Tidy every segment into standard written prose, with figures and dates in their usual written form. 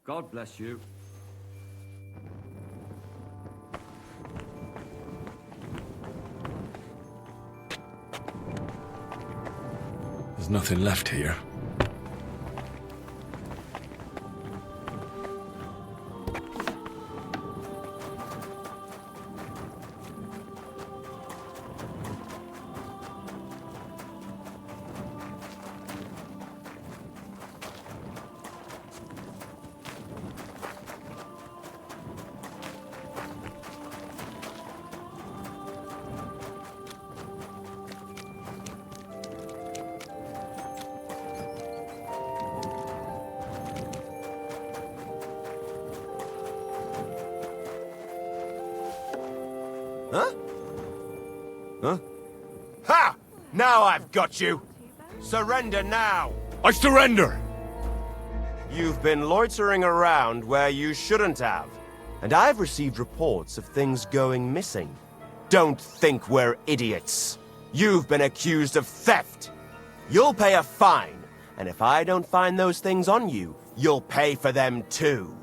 God bless you. There's nothing left here. Huh? Huh? Ha! Now I've got you! Surrender now! I surrender! You've been loitering around where you shouldn't have. And I've received reports of things going missing. Don't think we're idiots. You've been accused of theft. You'll pay a fine, and if I don't find those things on you, you'll pay for them too.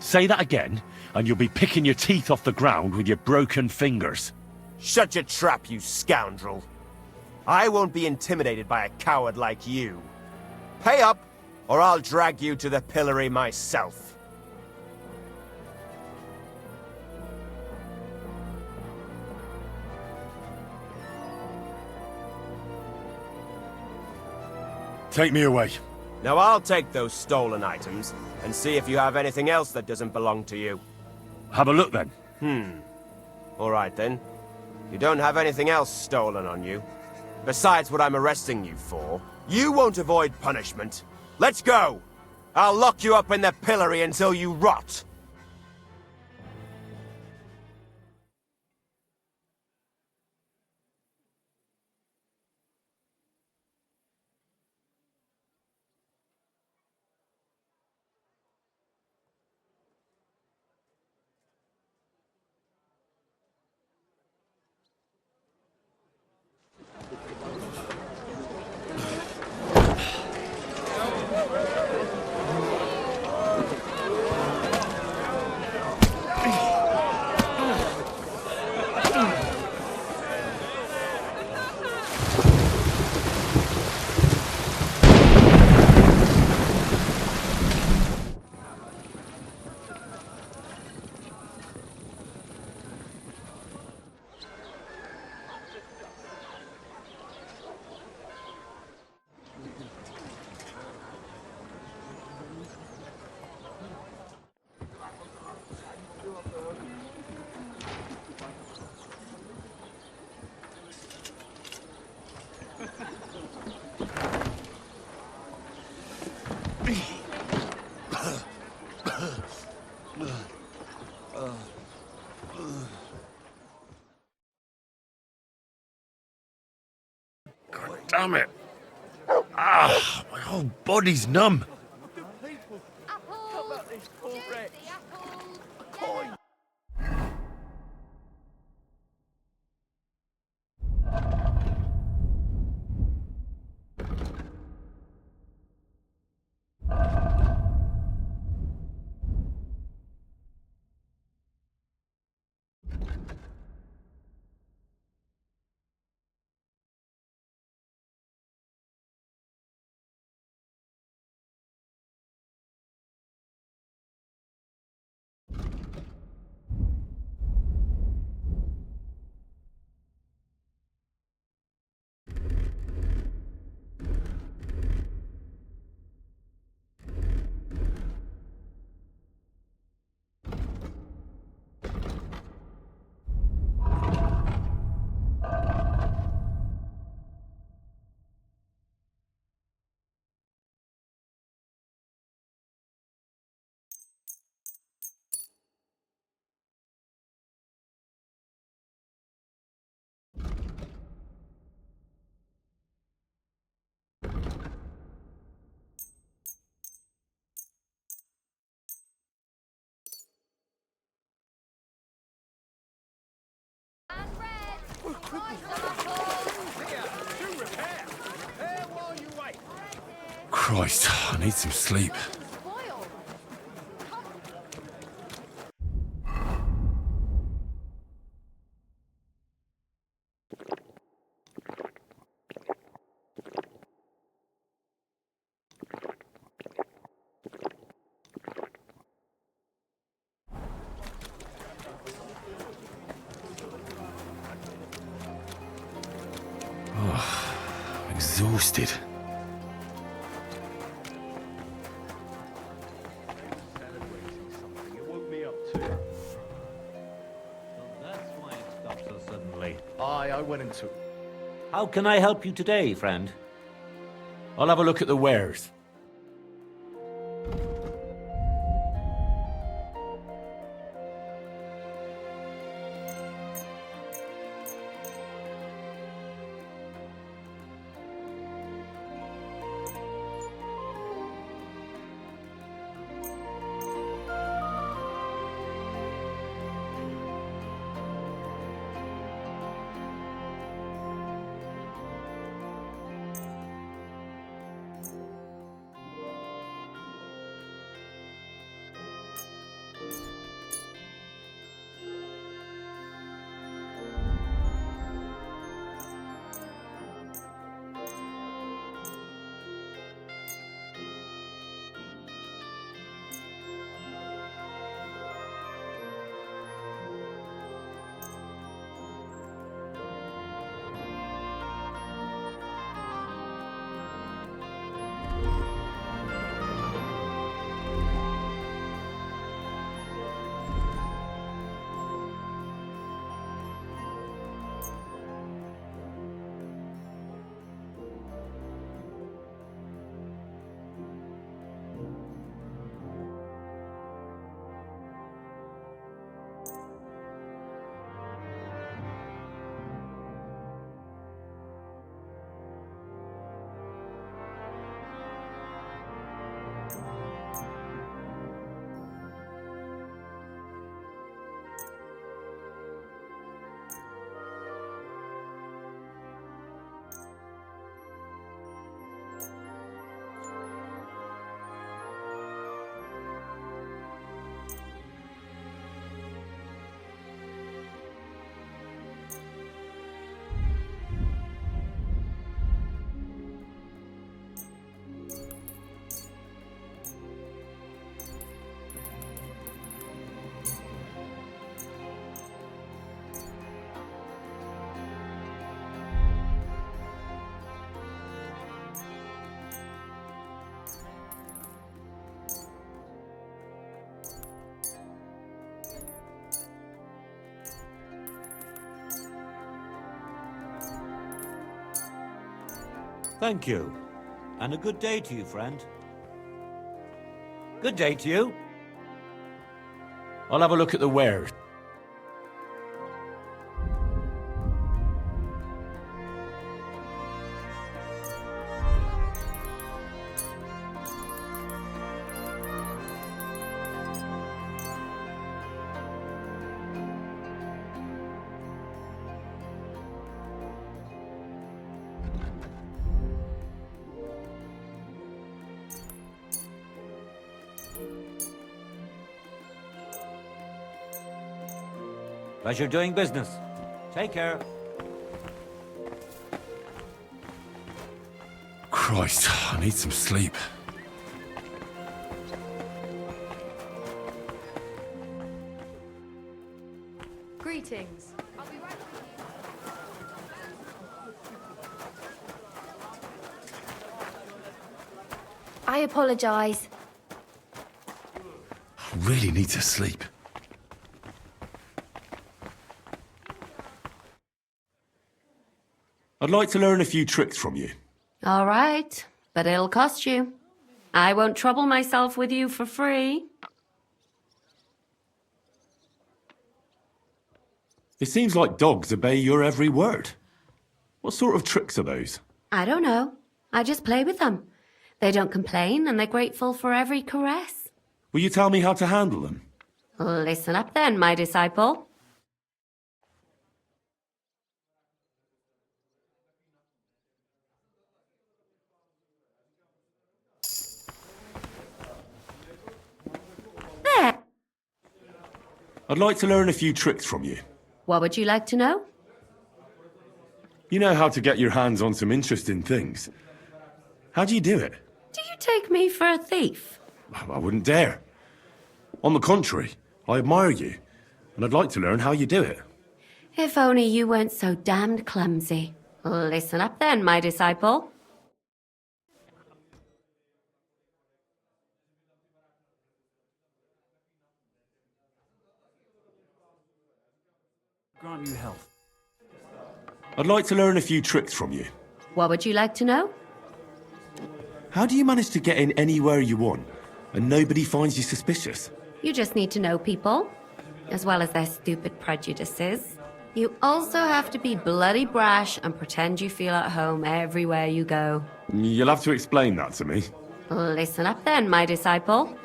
Say that again, and you'll be picking your teeth off the ground with your broken fingers. Shut your trap, you scoundrel. I won't be intimidated by a coward like you. Pay up, or I'll drag you to the pillory myself. Take me away. Now I'll take those stolen items, and see if you have anything else that doesn't belong to you. Have a look then. Alright then. You don't have anything else stolen on you. Besides what I'm arresting you for, you won't avoid punishment. Let's go! I'll lock you up in the pillory until you rot! God damn it. Ah, my whole body's numb. Christ, I need some sleep. Exhausted. That's why it stopped so suddenly. Aye, I went into... How can I help you today, friend? I'll have a look at the wares. Thank you. And a good day to you, friend. Good day to you. I'll have a look at the wares. Pleasure doing business. Take care. Christ, I need some sleep. Greetings. I apologize. I really need to sleep. I'd like to learn a few tricks from you. All right, but it'll cost you. I won't trouble myself with you for free. It seems like dogs obey your every word. What sort of tricks are those? I don't know. I just play with them. They don't complain, and they're grateful for every caress. Will you tell me how to handle them? Listen up then, my disciple. I'd like to learn a few tricks from you. What would you like to know? You know how to get your hands on some interesting things. How do you do it? Do you take me for a thief? I wouldn't dare. On the contrary, I admire you, and I'd like to learn how you do it. If only you weren't so damned clumsy. Listen up then, my disciple. Grant you health. I'd like to learn a few tricks from you. What would you like to know? How do you manage to get in anywhere you want, and nobody finds you suspicious? You just need to know people, as well as their stupid prejudices. You also have to be bloody brash and pretend you feel at home everywhere you go. You'll have to explain that to me. Listen up then, my disciple.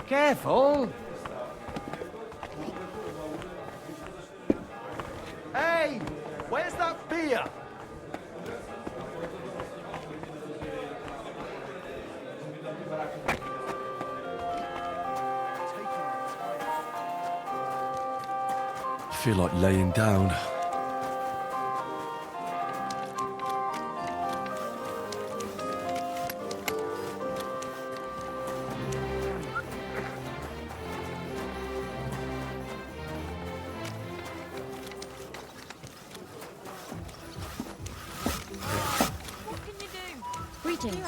Careful! Hey! Where's that beer? I feel like laying down. Greetings.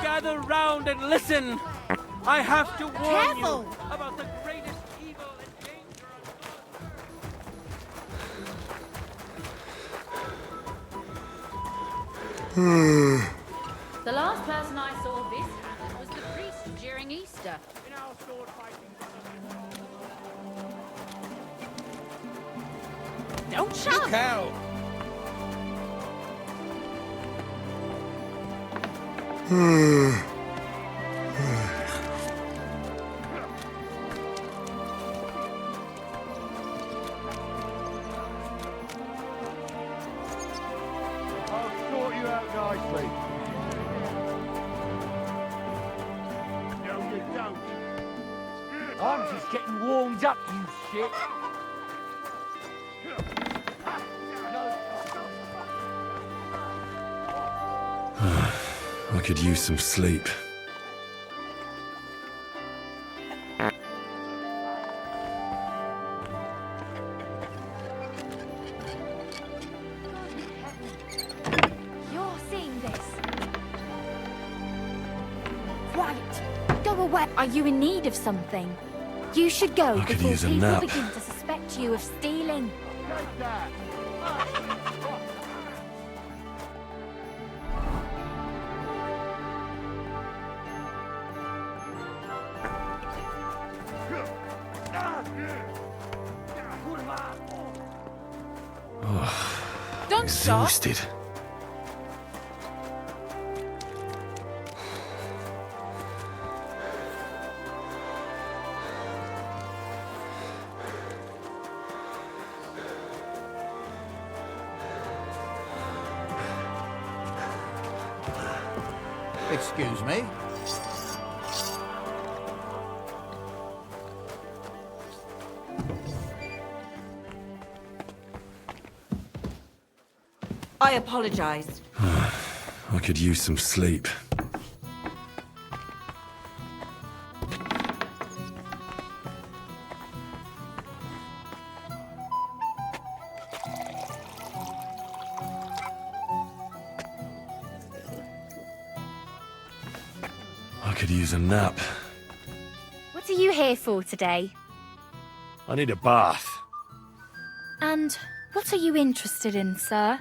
Gather round and listen! I have to warn Careful! you about the greatest evil and danger of... The last person I saw this happen was the priest during Easter. in our sword fighting. Don't shove! Out! I'll sort you out nicely. No, you don't. I'm just getting warmed up, you shit. I could use some sleep. You're seeing this. Right. Go away. Are you in need of something? You should go I could before use a people nap. begin to suspect you of stealing. Take that. Don't stop. Exhausted. Excuse me? I apologize. I could use some sleep. I could use a nap. What are you here for today? I need a bath. And what are you interested in, sir?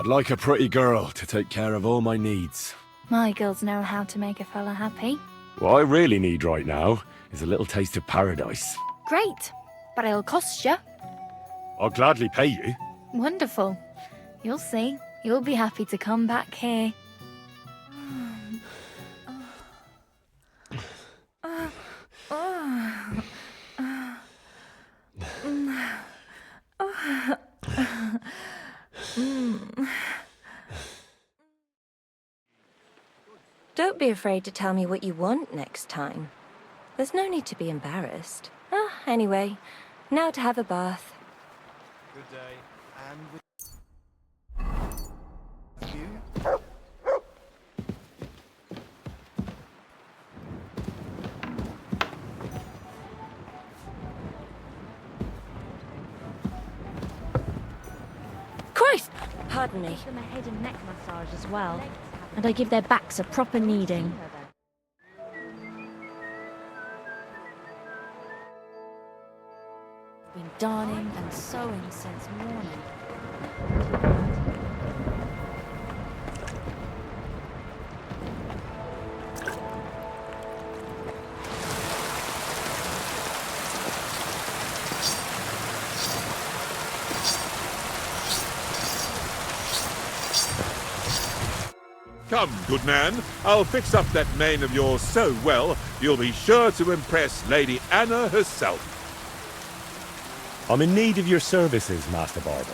I'd like a pretty girl to take care of all my needs. My girls know how to make a fella happy. What I really need right now is a little taste of paradise. Great, but it'll cost you. I'll gladly pay you. Wonderful. You'll see. You'll be happy to come back here. Don't be afraid to tell me what you want next time. There's no need to be embarrassed. Anyway, now to have a bath. Good day. And with you? Christ! Pardon me. Give them a head and neck massage as well. And I give their backs a proper kneading. Been darning and sewing since morning. Come, good man. I'll fix up that mane of yours so well, you'll be sure to impress Lady Anna herself. I'm in need of your services, Master Barber.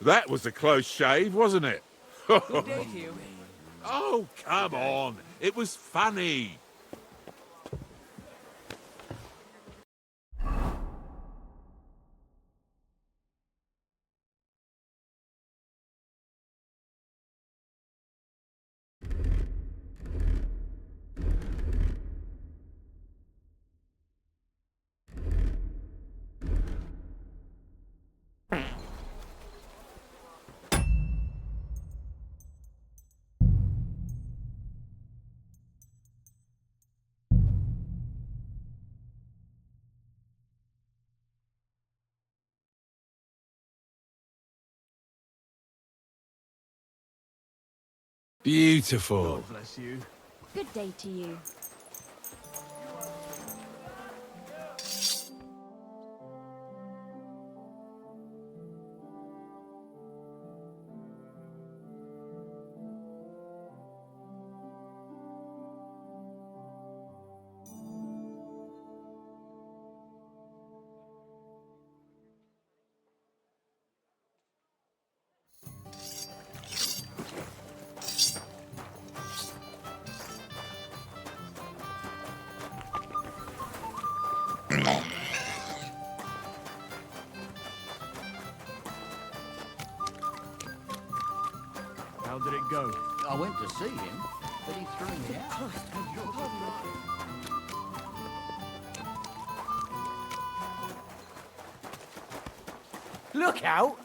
That was a close shave, wasn't it? Oh, come on. It was funny. Beautiful. Good day to you. How did it go? I went to see him. But he threw me out. Look out!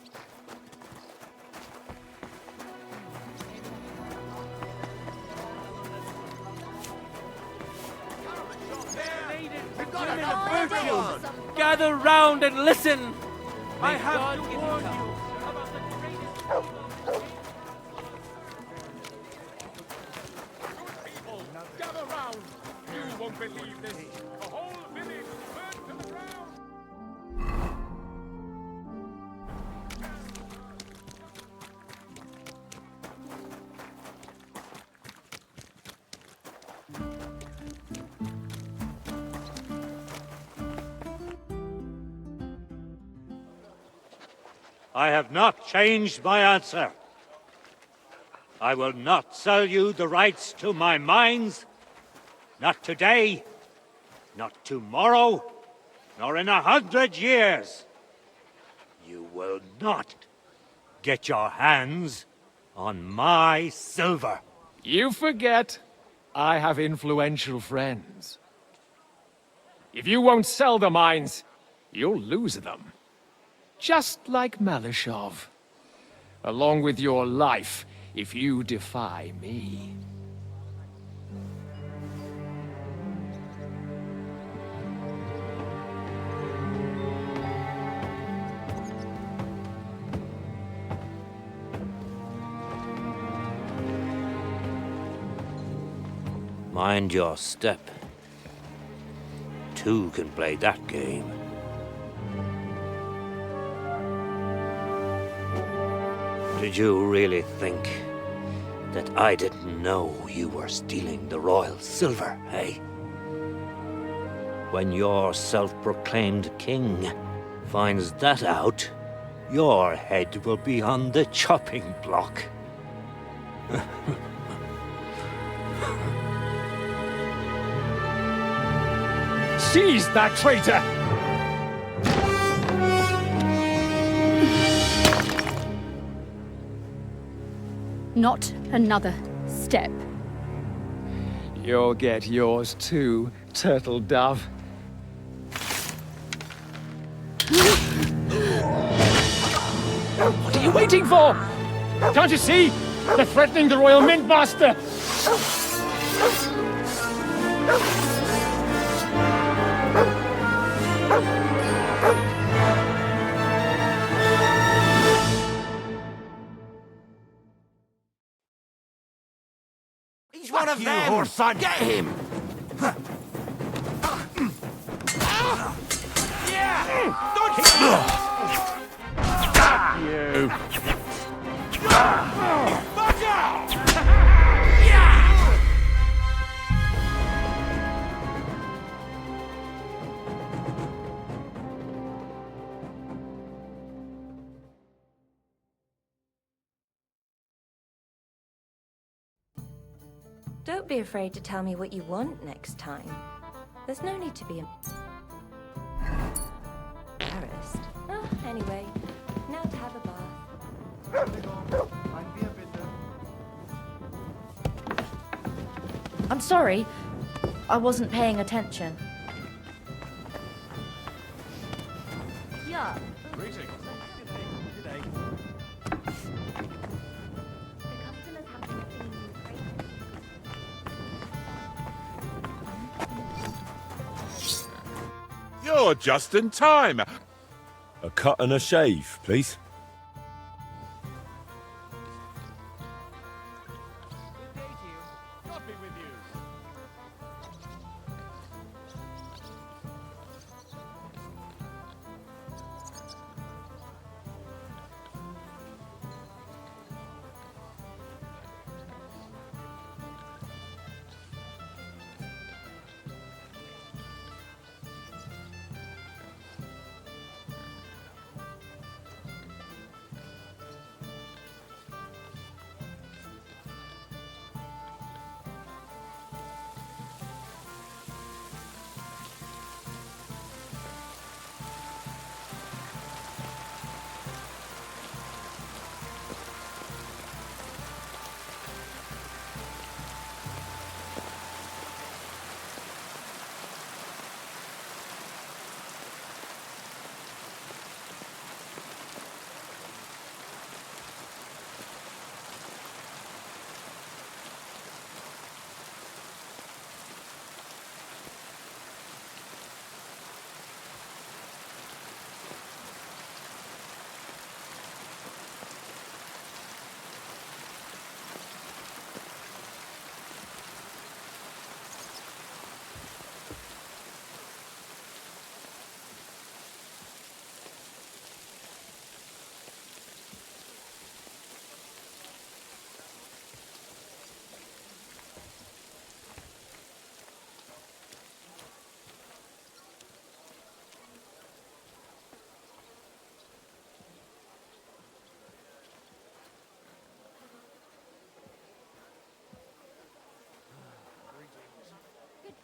Gather round and listen! I have to warn you about the greatest... Gather round! You won't believe this! The whole village burned to the ground! I have not changed my answer. I will not sell you the rights to my mines. Not today, not tomorrow, nor in 100 years. You will not get your hands on my silver. You forget, I have influential friends. If you won't sell the mines, you'll lose them. Just like Malishov. Along with your life, if you defy me. Mind your step. Two can play that game. Did you really think that I didn't know you were stealing the royal silver, eh? When your self-proclaimed king finds that out, your head will be on the chopping block. Seize that traitor! Not another step. You'll get yours too, turtle dove. What are you waiting for? Can't you see? They're threatening the Royal Mint Master! He's one of them! Horse son. Get him! You. Don't be afraid to tell me what you want next time. There's no need to be embarrassed. Oh, anyway, now to have a bath. I'm sorry. I wasn't paying attention. Yeah. Greetings. The customers have been singing you praises. You're just in time. A cut and a shave, please. God be with you.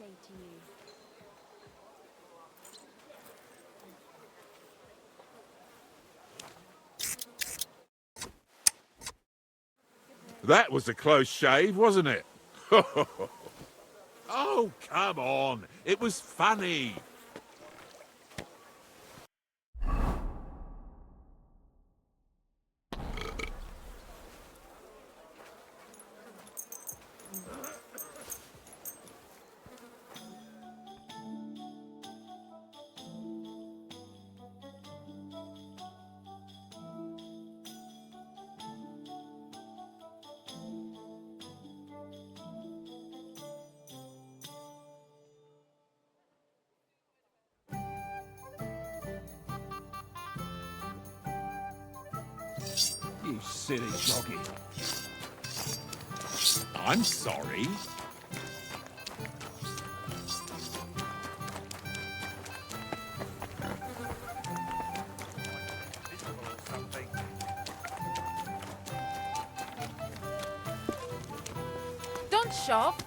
say to you? That was a close shave, wasn't it? Oh, come on. It was funny. You silly doggy. I'm sorry. Don't shove.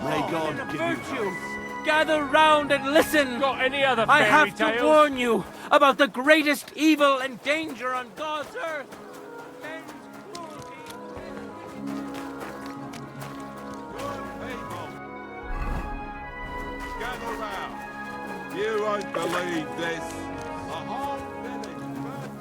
May God give you Virtue! Gather round and listen! Got any other I fairy have tales? to warn you about the greatest evil and danger on God's earth! Men's cruelty. Good people. Gather round. You won't believe this. A whole village burnt.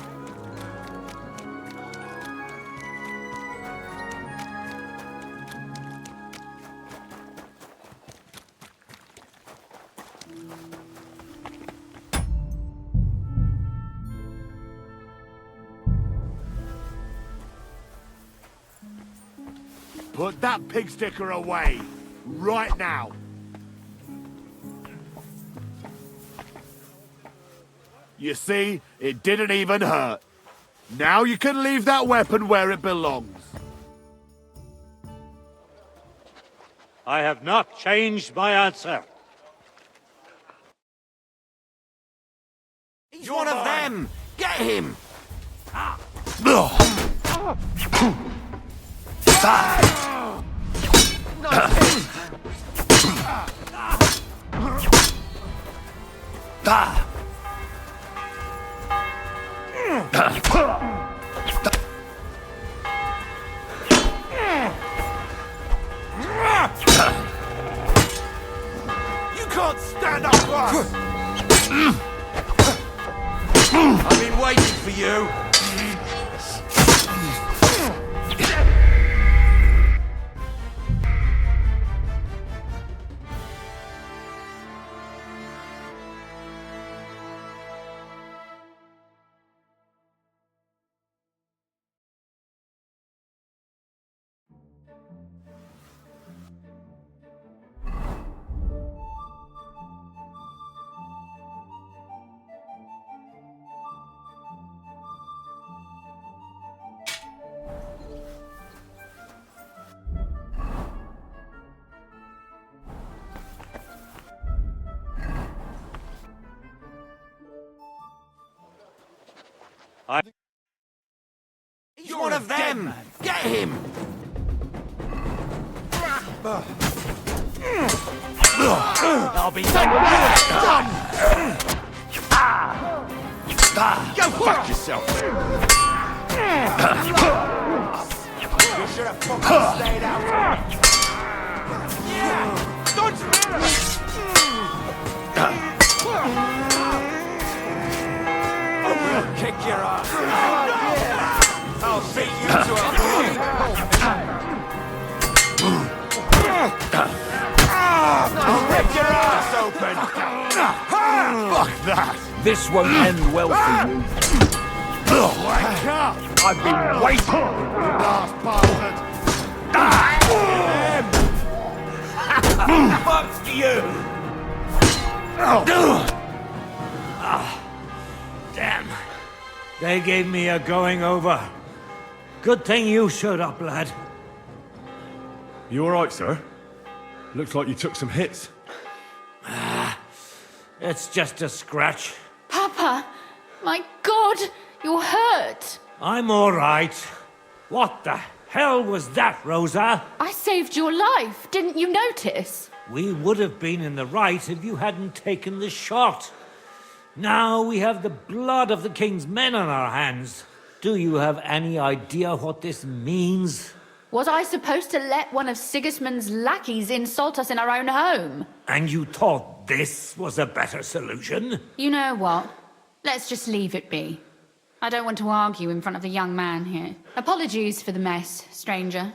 Put that pig sticker away. Right now. You see, it didn't even hurt. Now you can leave that weapon where it belongs. I have not changed my answer. He's one of them! Get him! You can't stand up for us! I've been waiting for you. He's one of them! Get him! I'll be done. Go fuck yourself. You should have fucking stayed out. Yeah! Don't I'll kick your ass. I'll beat you to a I'll rip your ass open. Fuck that. This won't end well for you. Wake up. I've been waiting. Last bastard. Fuck you! Damn. They gave me a going over. Good thing you showed up, lad. You alright, sir? Looks like you took some hits. It's just a scratch. Papa! My God! You're hurt! I'm all right. What the hell was that, Rosa? I saved your life. Didn't you notice? We would have been in the right if you hadn't taken the shot. Now we have the blood of the king's men on our hands. Do you have any idea what this means? Was I supposed to let one of Sigismund's lackeys insult us in our own home? And you thought this was a better solution? You know what? Let's just leave it be. I don't want to argue in front of the young man here. Apologies for the mess, stranger.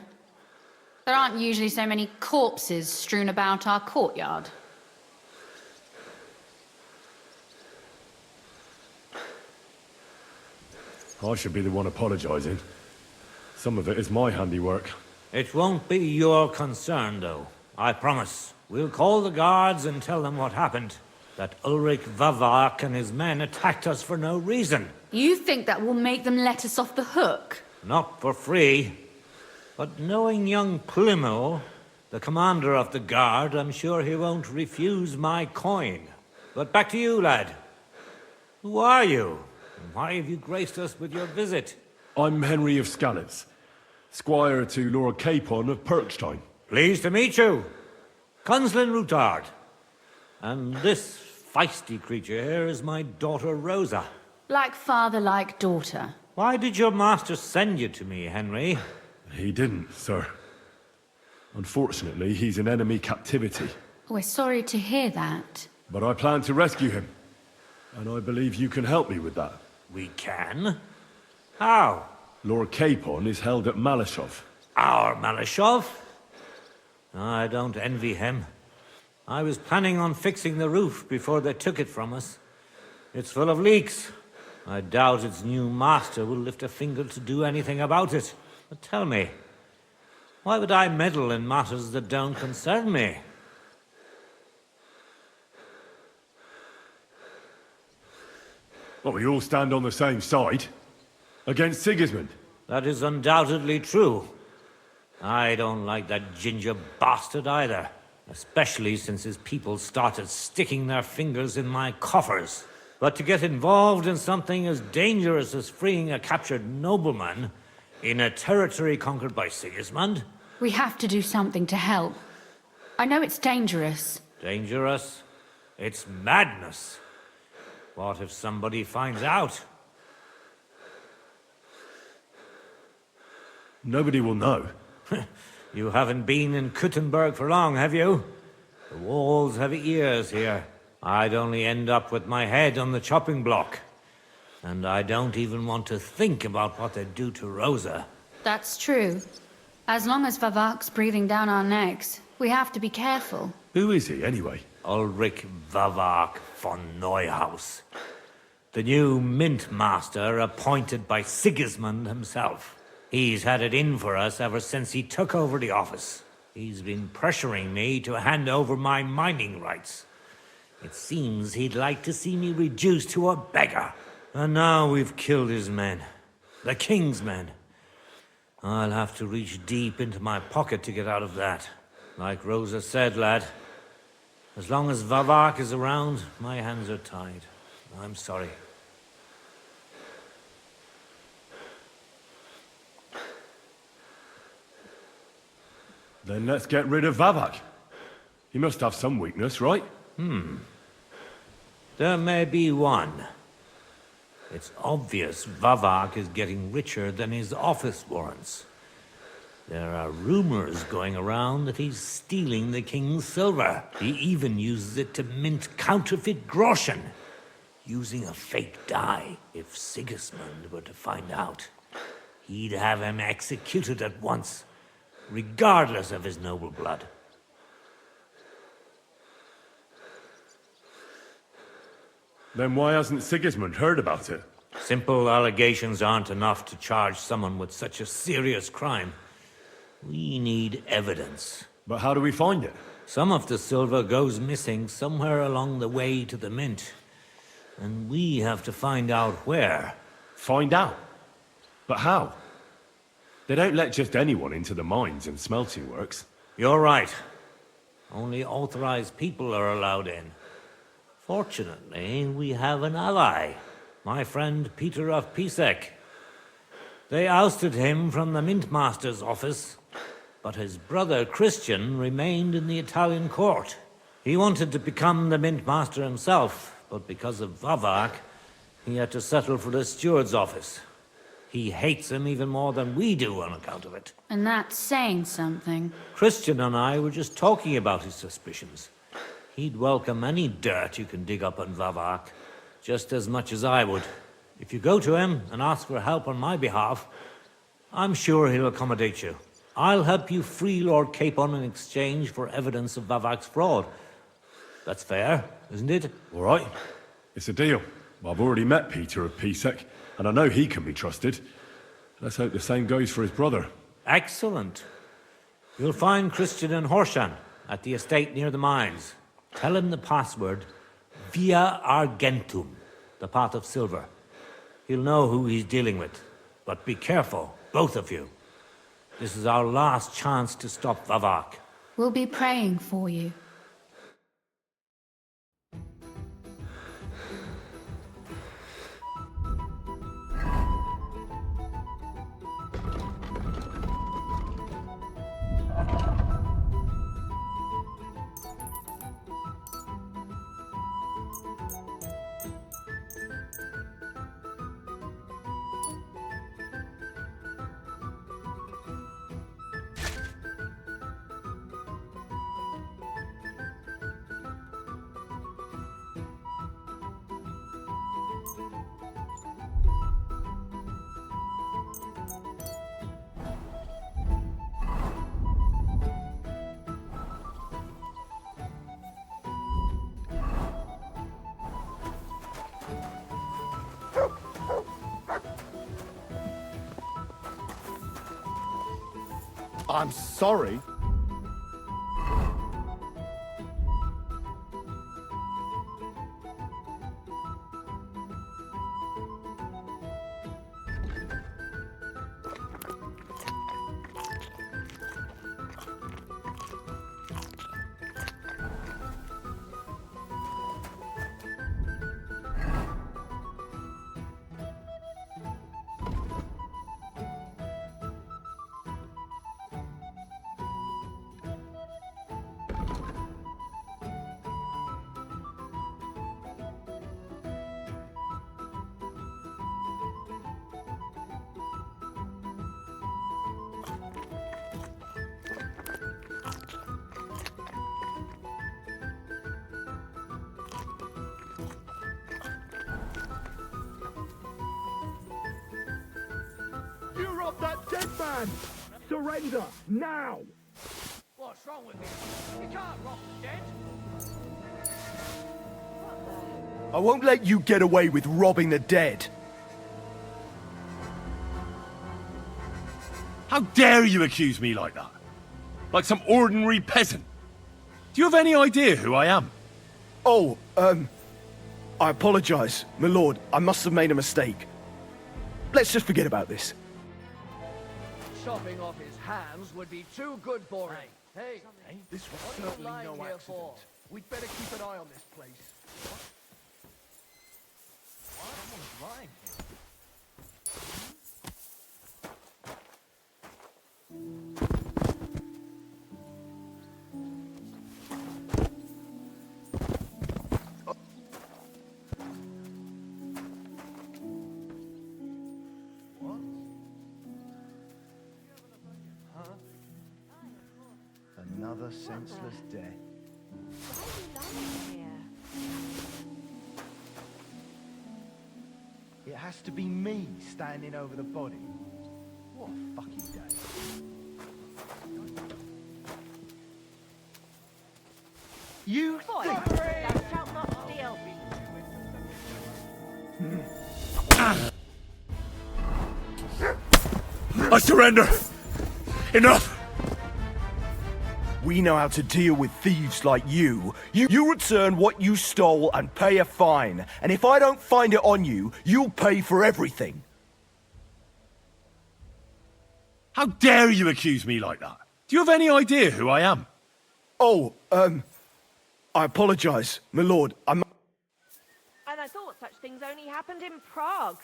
There aren't usually so many corpses strewn about our courtyard. I should be the one apologising. Some of it is my handiwork. It won't be your concern, though. I promise. We'll call the guards and tell them what happened. That Ulrich Vavak and his men attacked us for no reason. You think that will make them let us off the hook? Not for free. But knowing young Plimmel, the commander of the guard, I'm sure he won't refuse my coin. But back to you, lad. Who are you? And why have you graced us with your visit? I'm Henry of Skalitz, squire to Lord Capon of Perkstein. Pleased to meet you. Conslin Routard. And this feisty creature here is my daughter Rosa. Like father, like daughter. Why did your master send you to me, Henry? He didn't, sir. Unfortunately, he's in enemy captivity. We're sorry to hear that. But I plan to rescue him. And I believe you can help me with that. We can? How? Lord Capon is held at Malashov. Our Malashov? I don't envy him. I was planning on fixing the roof before they took it from us. It's full of leaks. I doubt its new master will lift a finger to do anything about it. But tell me, why would I meddle in matters that don't concern me? Well, we all stand on the same side. Against Sigismund. That is undoubtedly true. I don't like that ginger bastard either. Especially since his people started sticking their fingers in my coffers. But to get involved in something as dangerous as freeing a captured nobleman in a territory conquered by Sigismund? We have to do something to help. I know it's dangerous. Dangerous? It's madness. What if somebody finds out? Nobody will know. You haven't been in Kuttenberg for long, have you? The walls have ears here. I'd only end up with my head on the chopping block. And I don't even want to think about what they'd do to Rosa. That's true. As long as Vavak's breathing down our necks, we have to be careful. Who is he, anyway? Ulrich Vavak von Neuhaus. The new mint master appointed by Sigismund himself. He's had it in for us ever since he took over the office. He's been pressuring me to hand over my mining rights. It seems he'd like to see me reduced to a beggar. And now we've killed his men. The king's men. I'll have to reach deep into my pocket to get out of that. Like Rosa said, lad, as long as Vavak is around, my hands are tied. I'm sorry. Then let's get rid of Vavak. He must have some weakness, right? There may be one. It's obvious Vavak is getting richer than his office warrants. There are rumors going around that he's stealing the king's silver. He even uses it to mint counterfeit groschen, using a fake die. If Sigismund were to find out, he'd have him executed at once, regardless of his noble blood. Then why hasn't Sigismund heard about it? Simple allegations aren't enough to charge someone with such a serious crime. We need evidence. But how do we find it? Some of the silver goes missing somewhere along the way to the mint. And we have to find out where. Find out? But how? They don't let just anyone into the mines and smelting works. You're right. Only authorized people are allowed in. Fortunately, we have an ally, my friend Peter of Pisek. They ousted him from the Mintmaster's office, but his brother Christian remained in the Italian court. He wanted to become the Mintmaster himself, but because of Vavak, he had to settle for the steward's office. He hates him even more than we do on account of it. And that's saying something. Christian and I were just talking about his suspicions. He'd welcome any dirt you can dig up on Vavak, just as much as I would. If you go to him and ask for help on my behalf, I'm sure he'll accommodate you. I'll help you free Lord Capon in exchange for evidence of Vavak's fraud. That's fair, isn't it? All right. It's a deal. I've already met Peter of Pisek, and I know he can be trusted. Let's hope the same goes for his brother. Excellent. You'll find Christian and Horshan at the estate near the mines. Tell him the password, Via Argentum, the pot of silver. He'll know who he's dealing with. But be careful, both of you. This is our last chance to stop Vavak. We'll be praying for you. I'm sorry. You robbed that dead man! Surrender, now! What's wrong with you? You can't rob the dead. I won't let you get away with robbing the dead. How dare you accuse me like that? Like some ordinary peasant? Do you have any idea who I am? Oh, I apologize, my lord. I must have made a mistake. Let's just forget about this. Chopping off his hands would be too good for him. Hey, This was what are you certainly lying no here accident. for? We'd better keep an eye on this place. Someone's lying here. Another senseless death. It has to be me standing over the body. What a fucking day. You I surrender! Enough! We know how to deal with thieves like you. You return what you stole and pay a fine. And if I don't find it on you, you'll pay for everything. How dare you accuse me like that? Do you have any idea who I am? Oh, I apologize, my lord. I'm... And I thought such things only happened in Prague.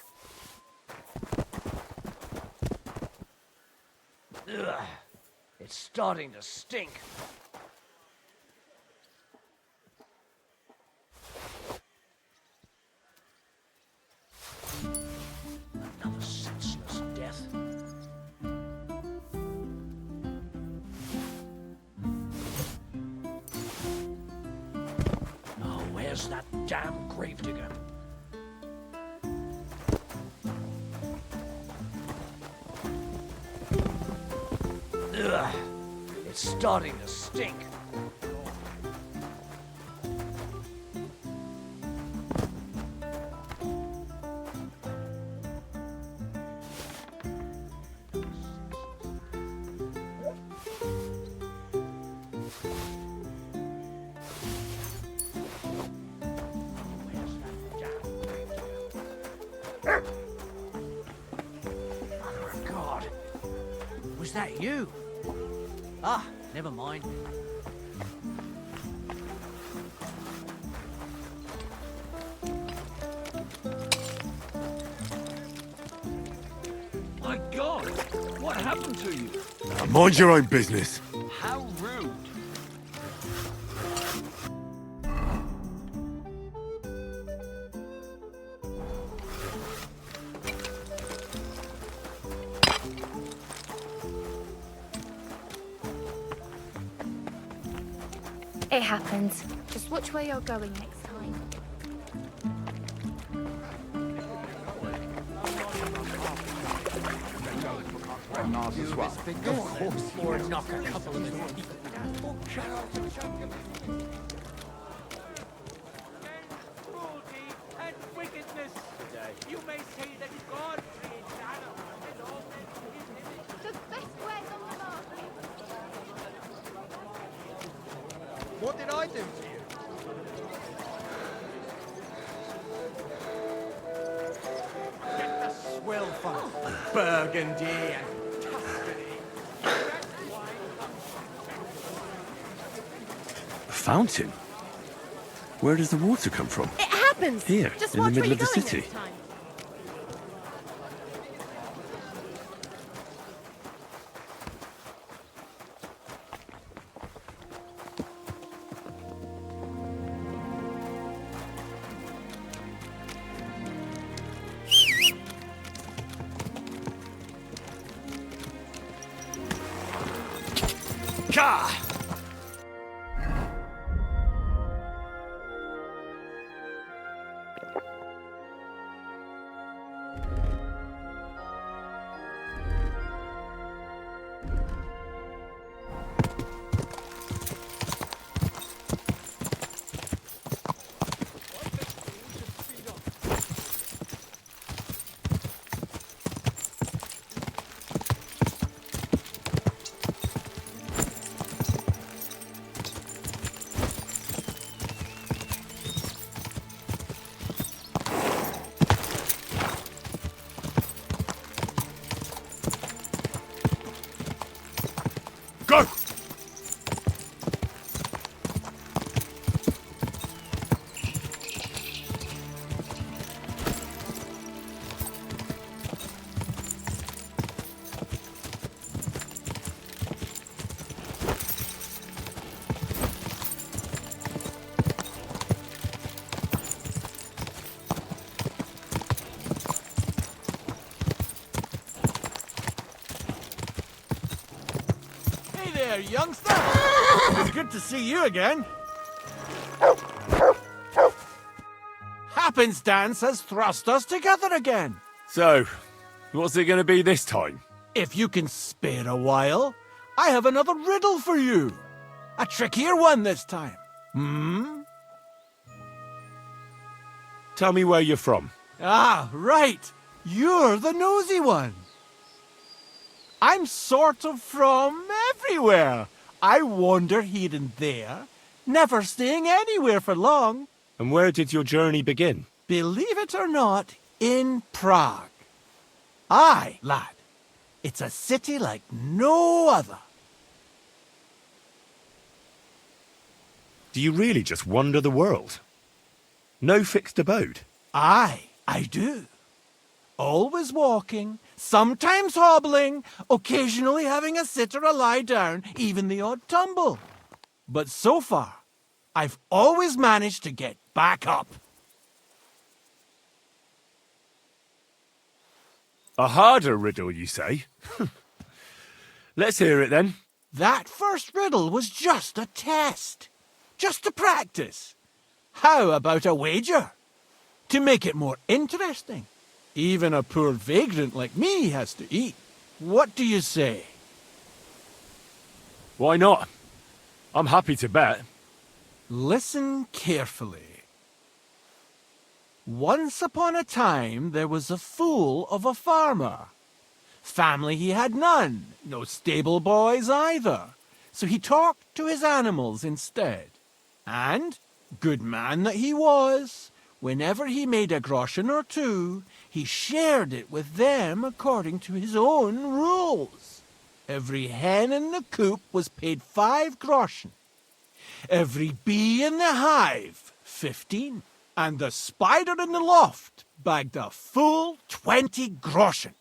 Ugh, it's starting to stink. Another senseless death. Oh, where's that damn gravedigger? Ugh, it's starting to stink. Mother of God, was that you? Ah, never mind. My God, what happened to you? Mind your own business. How rude. It happens. Just watch where you're going next time. Or knock a couple of them. Cruelty and wickedness. You may say that God created Adam and all men in his image. The best wares on the market. What did I do to you? Get the swill fun. Burgundy and Tuscany. A fountain? Where does the water come from? It happens! Here, Just in the watch where middle of you're the going city. next time. Ka! Go! Hey there, youngster! It's good to see you again. Happenstance has thrust us together again. So, what's it going to be this time? If you can spare a while, I have another riddle for you. A trickier one this time. Hmm? Tell me where you're from. Ah, right. You're the nosy one. I'm sort of from everywhere. I wander here and there, never staying anywhere for long. And where did your journey begin? Believe it or not, in Prague. Aye, lad. It's a city like no other. Do you really just wander the world? No fixed abode? Aye, I do. Always walking, sometimes hobbling, occasionally having a sit or a lie down, even the odd tumble. But so far, I've always managed to get back up. A harder riddle, you say? Let's hear it then. That first riddle was just a test. Just to practice. How about a wager? To make it more interesting. Even a poor vagrant like me has to eat. What do you say? Why not? I'm happy to bet. Listen carefully. Once upon a time, there was a fool of a farmer. Family he had none, no stable boys either. So he talked to his animals instead. And, good man that he was, whenever he made a groschen or two, he shared it with them according to his own rules. Every hen in the coop was paid 5 groschen. Every bee in the hive, 15. And the spider in the loft bagged a full 20 groschen.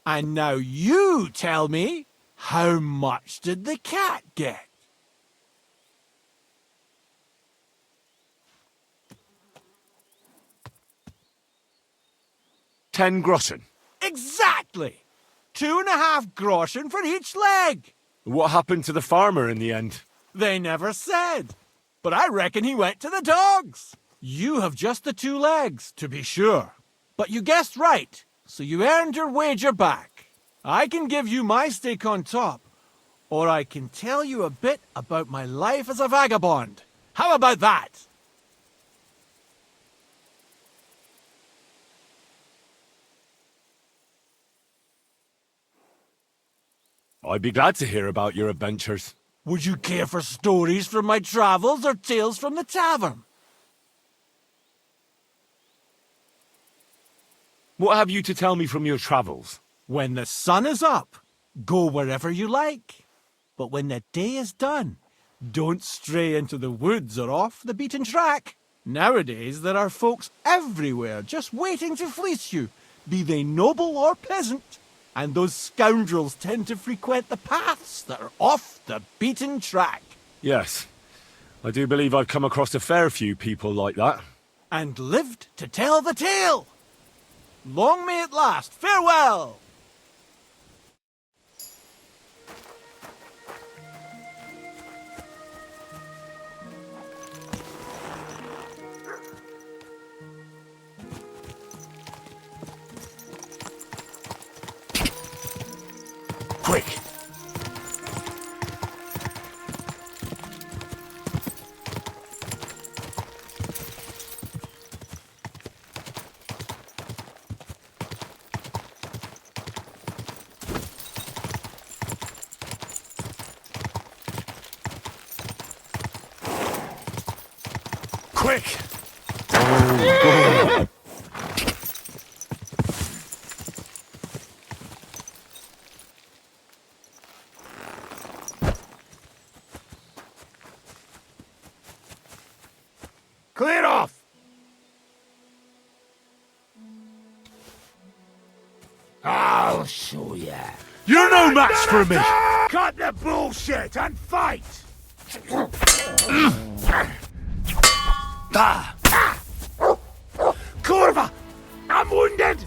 And now you tell me, how much did the cat get? $10 groschen. Exactly! 2.5 groschen for each leg. What happened to the farmer in the end? They never said. But I reckon he went to the dogs. You have just the 2 legs, to be sure. But you guessed right, so you earned your wager back. I can give you my stake on top, or I can tell you a bit about my life as a vagabond. How about that? I'd be glad to hear about your adventures. Would you care for stories from my travels or tales from the tavern? What have you to tell me from your travels? When the sun is up, go wherever you like. But when the day is done, don't stray into the woods or off the beaten track. Nowadays, there are folks everywhere just waiting to fleece you, be they noble or peasant. And those scoundrels tend to frequent the paths that are off the beaten track. Yes, I do believe I've come across a fair few people like that. And lived to tell the tale. Long may it last. Farewell! Quick! Quick! Clear off! I'll show ya. You're no match for me! Cut the bullshit and fight! Kurva! I'm wounded!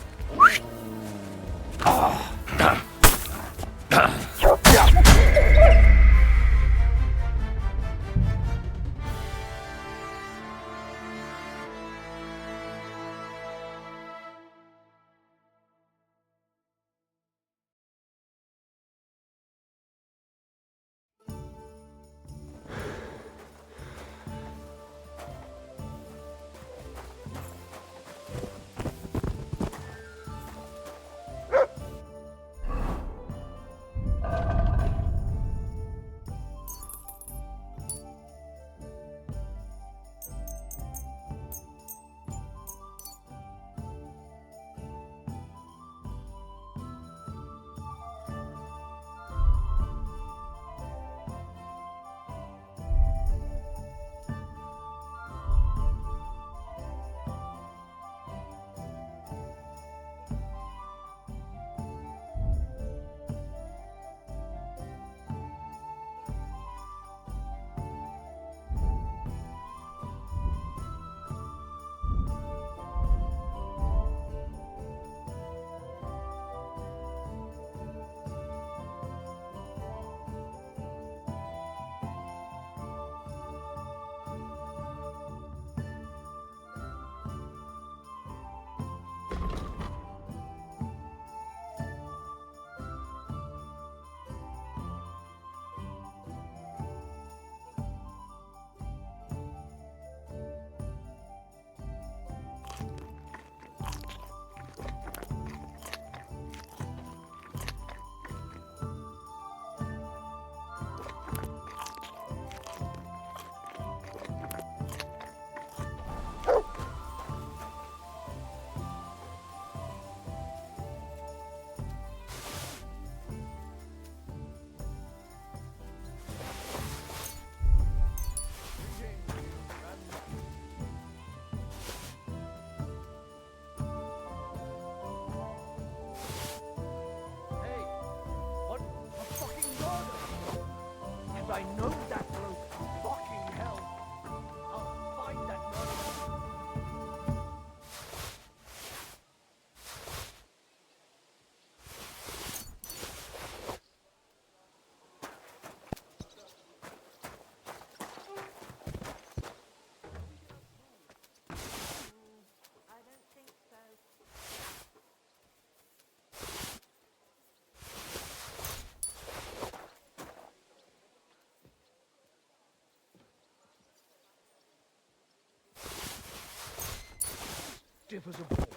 stiff as a board.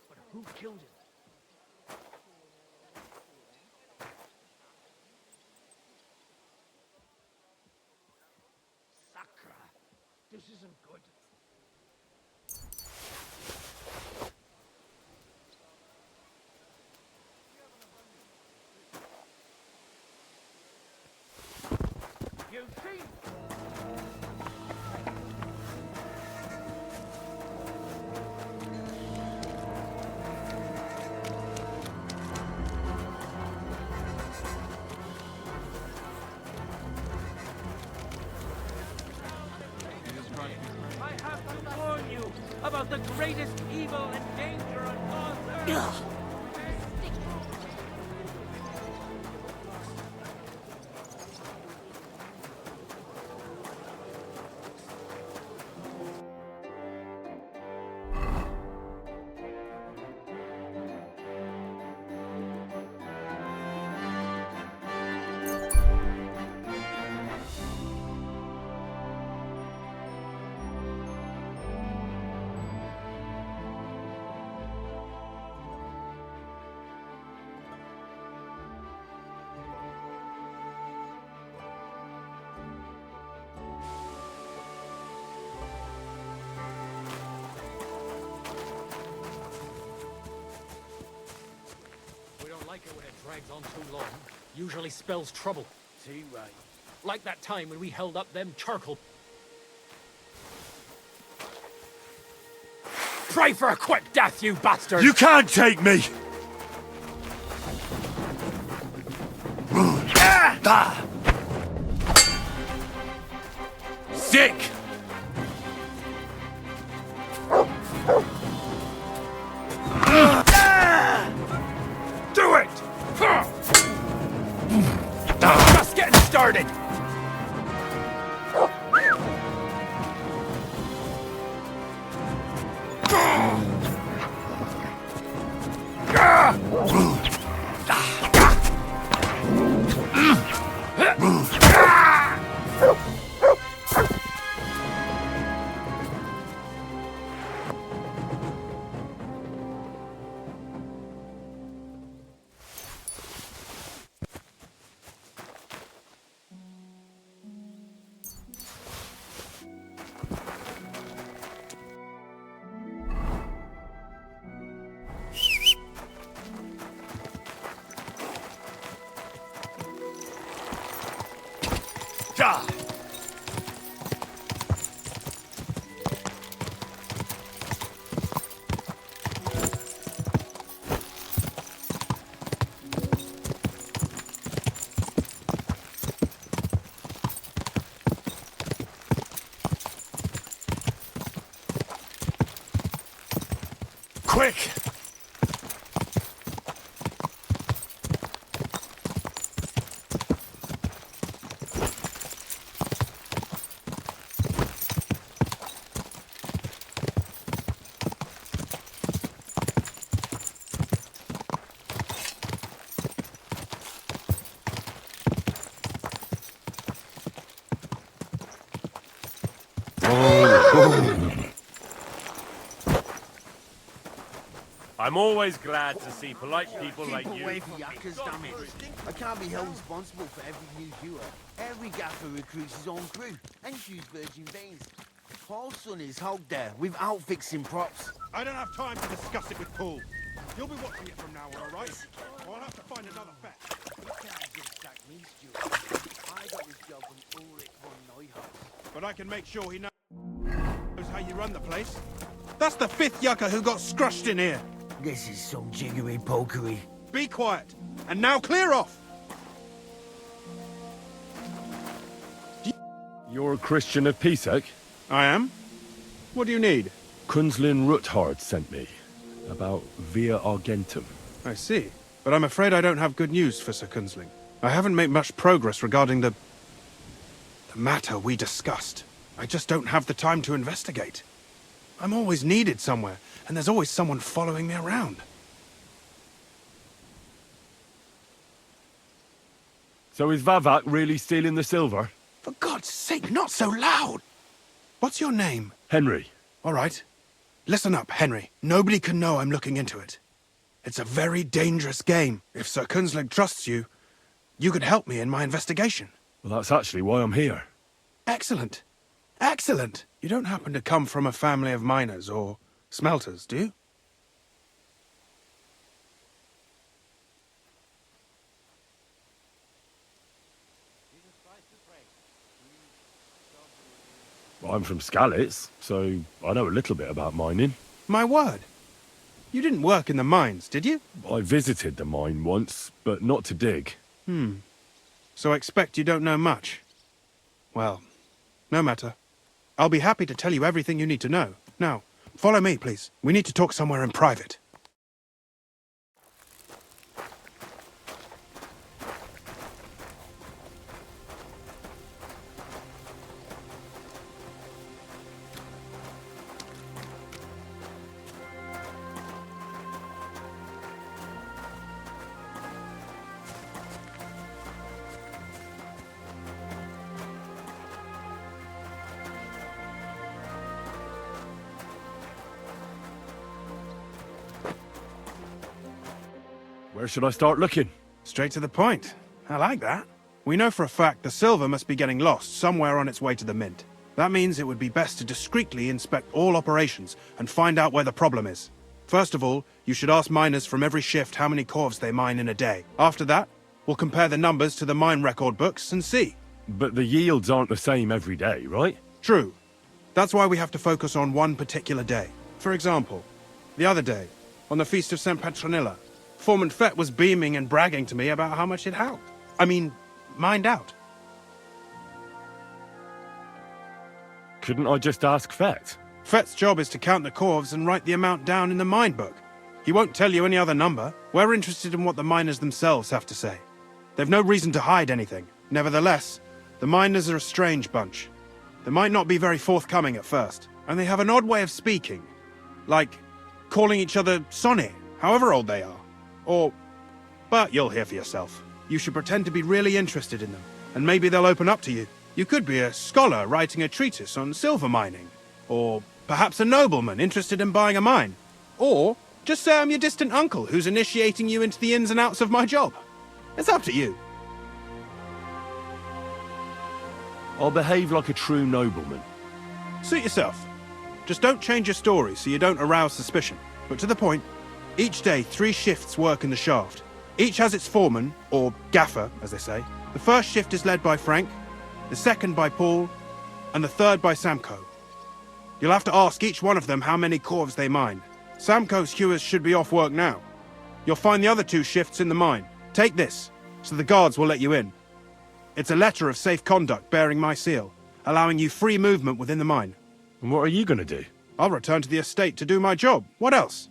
But who killed him? Sakra! This isn't good. You see? I have to warn you about the greatest evil and danger on God's earth. Like it when it drags on too long. Usually spells trouble. See, right. Like that time when we held up them charcoal. Pray for a quick death, you bastard! You can't take me! Sick! Do it! Just getting started! Quick! I'm always glad to see polite people like you. Keep away from yakkers, damn it. I can't be held responsible for every new viewer. Every gaffer recruits his own crew and use virgin veins. Paul's son is out there without fixing props. I don't have time to discuss it with Paul. You'll be watching it from now on, all right? Or I'll have to find another vet. You can't just sack me, Stuart. I got this job from Ulrich von Neuhaus. But I can make sure he knows how you run the place. That's the 5th yucca who got scrushed in here. This is some jiggery pokery. Be quiet. And now clear off. You're a Christian of Pisek? I am. What do you need? Kunzlin Ruthard sent me. About Via Argentum. I see. But I'm afraid I don't have good news for Sir Kunzling. I haven't made much progress regarding the matter we discussed. I just don't have the time to investigate. I'm always needed somewhere, and there's always someone following me around. So is Vavak really stealing the silver? For God's sake, not so loud! What's your name? Henry. All right. Listen up, Henry. Nobody can know I'm looking into it. It's a very dangerous game. If Sir Kunsling trusts you, you could help me in my investigation. Well, that's actually why I'm here. Excellent. Excellent. You don't happen to come from a family of miners or smelters, do you? I'm from Skalitz, so I know a little bit about mining. My word. You didn't work in the mines, did you? I visited the mine once, but not to dig. So I expect you don't know much. Well, no matter. I'll be happy to tell you everything you need to know. Now, follow me, please. We need to talk somewhere in private. Where should I start looking? Straight to the point. I like that. We know for a fact the silver must be getting lost somewhere on its way to the mint. That means it would be best to discreetly inspect all operations and find out where the problem is. First of all, you should ask miners from every shift how many corves they mine in a day. After that, we'll compare the numbers to the mine record books and see. But the yields aren't the same every day, right? True. That's why we have to focus on one particular day. For example, the other day, on the Feast of St. Petronilla, Foreman Fett was beaming and bragging to me about how much it helped. Mined out. Couldn't I just ask Fett? Fett's job is to count the corves and write the amount down in the mine book. He won't tell you any other number. We're interested in what the miners themselves have to say. They've no reason to hide anything. Nevertheless, the miners are a strange bunch. They might not be very forthcoming at first, and they have an odd way of speaking. Like calling each other Sonny, however old they are. But you'll hear for yourself. You should pretend to be really interested in them, and maybe they'll open up to you. You could be a scholar writing a treatise on silver mining, or perhaps a nobleman interested in buying a mine. Or just say I'm your distant uncle who's initiating you into the ins and outs of my job. It's up to you. I'll behave like a true nobleman. Suit yourself. Just don't change your story so you don't arouse suspicion. But to the point, each day 3 shifts work in the shaft. Each has its foreman, or gaffer, as they say. The first shift is led by Frank, the second by Paul, and the third by Samko. You'll have to ask each one of them how many corves they mine. Samko's hewers should be off work now. You'll find the other 2 shifts in the mine. Take this, so the guards will let you in. It's a letter of safe conduct bearing my seal, allowing you free movement within the mine. And what are you going to do? I'll return to the estate to do my job. What else?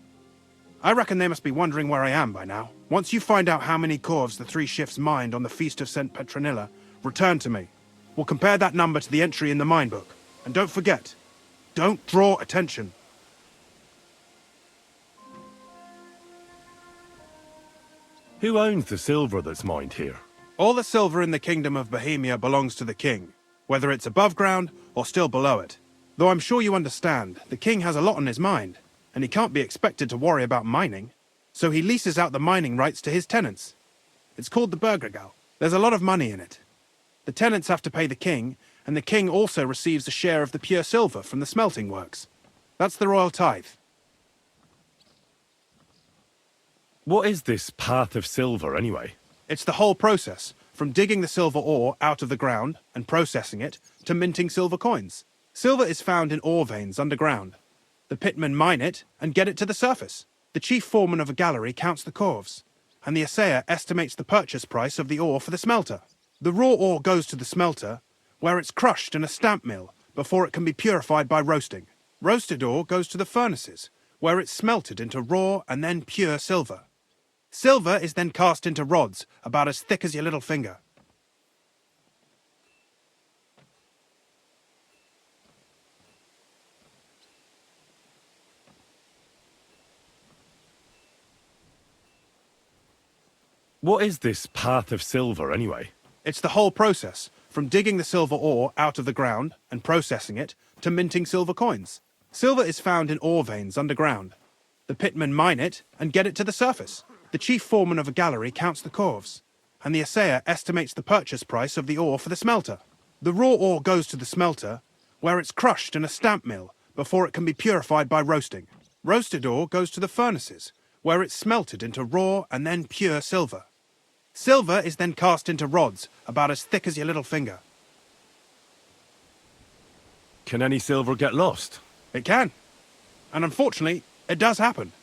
I reckon they must be wondering where I am by now. Once you find out how many corves the 3 shifts mined on the Feast of St. Petronilla, return to me. We'll compare that number to the entry in the mine book. And don't forget, don't draw attention. Who owns the silver that's mined here? All the silver in the Kingdom of Bohemia belongs to the king, whether it's above ground or still below it. Though I'm sure you understand, the king has a lot on his mind, and he can't be expected to worry about mining. So he leases out the mining rights to his tenants. It's called the Burgergal. There's a lot of money in it. The tenants have to pay the king, and the king also receives a share of the pure silver from the smelting works. That's the royal tithe. What is this path of silver, anyway? It's the whole process, from digging the silver ore out of the ground and processing it, to minting silver coins. Silver is found in ore veins underground. The pitmen mine it and get it to the surface. The chief foreman of a gallery counts the corves, and the assayer estimates the purchase price of the ore for the smelter. The raw ore goes to the smelter, where it's crushed in a stamp mill before it can be purified by roasting. Roasted ore goes to the furnaces, where it's smelted into raw and then pure silver. Silver is then cast into rods about as thick as your little finger. What is this path of silver, anyway? It's the whole process, from digging the silver ore out of the ground and processing it, to minting silver coins. Silver is found in ore veins underground. The pitmen mine it and get it to the surface. The chief foreman of a gallery counts the corves, and the assayer estimates the purchase price of the ore for the smelter. The raw ore goes to the smelter, where it's crushed in a stamp mill before it can be purified by roasting. Roasted ore goes to the furnaces, where it's smelted into raw and then pure silver. Silver is then cast into rods about as thick as your little finger. Can any silver get lost? It can. And unfortunately, it does happen.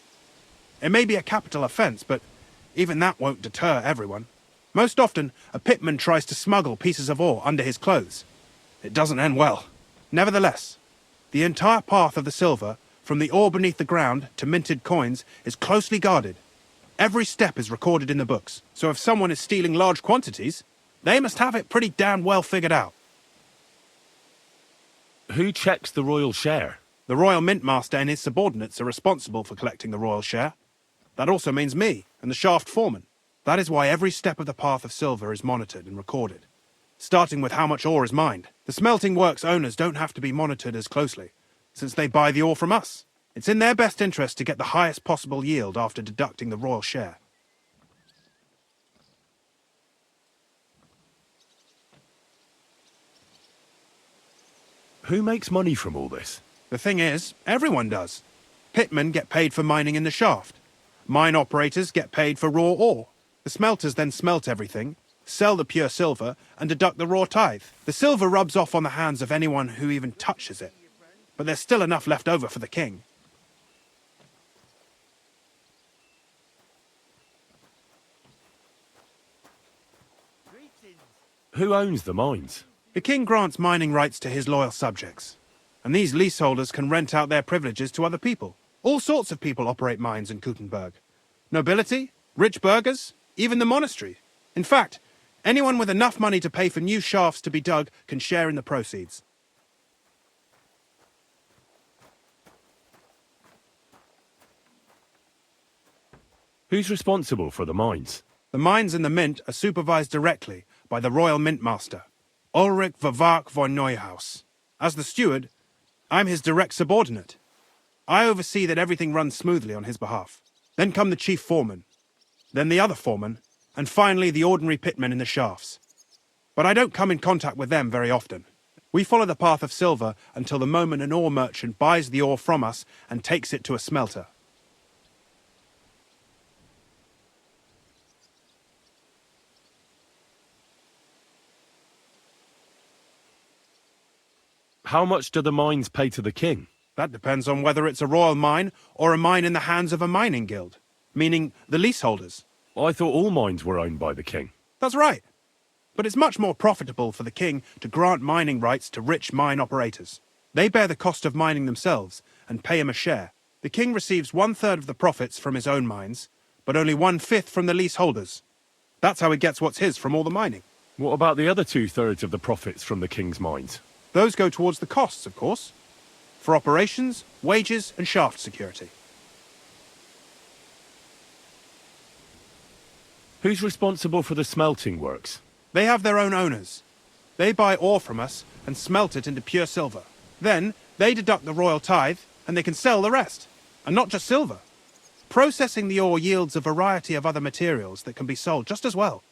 It may be a capital offence, but even that won't deter everyone. Most often, a pitman tries to smuggle pieces of ore under his clothes. It doesn't end well. Nevertheless, the entire path of the silver, from the ore beneath the ground to minted coins, is closely guarded. Every step is recorded in the books, so if someone is stealing large quantities, they must have it pretty damn well figured out. Who checks the royal share? The royal mint master and his subordinates are responsible for collecting the royal share. That also means me and the shaft foreman. That is why every step of the path of silver is monitored and recorded, starting with how much ore is mined. The smelting works owners don't have to be monitored as closely, since they buy the ore from us. It's in their best interest to get the highest possible yield after deducting the royal share. Who makes money from all this? The thing is, everyone does. Pitmen get paid for mining in the shaft. Mine operators get paid for raw ore. The smelters then smelt everything, sell the pure silver, and deduct the raw tithe. The silver rubs off on the hands of anyone who even touches it. But there's still enough left over for the king. Who owns the mines? The king grants mining rights to his loyal subjects, and these leaseholders can rent out their privileges to other people. All sorts of people operate mines in Kuttenberg. Nobility, rich burghers, even the monastery. In fact, anyone with enough money to pay for new shafts to be dug can share in the proceeds. Who's responsible for the mines? The mines and the mint are supervised directly by the royal mint master, Ulrich Vervark von Neuhaus. As the steward, I'm his direct subordinate. I oversee that everything runs smoothly on his behalf. Then come the chief foreman, then the other foreman, and finally the ordinary pitmen in the shafts. But I don't come in contact with them very often. We follow the path of silver until the moment an ore merchant buys the ore from us and takes it to a smelter. How much do the mines pay to the king? That depends on whether it's a royal mine or a mine in the hands of a mining guild, meaning the leaseholders. I thought all mines were owned by the king. That's right. But it's much more profitable for the king to grant mining rights to rich mine operators. They bear the cost of mining themselves and pay him a share. The king receives 1/3 of the profits from his own mines, but only 1/5 from the leaseholders. That's how he gets what's his from all the mining. What about the other 2/3 of the profits from the king's mines? Those go towards the costs, of course, for operations, wages, and shaft security. Who's responsible for the smelting works? They have their own owners. They buy ore from us and smelt it into pure silver. Then, they deduct the royal tithe, and they can sell the rest. And not just silver. Processing the ore yields a variety of other materials that can be sold just as well.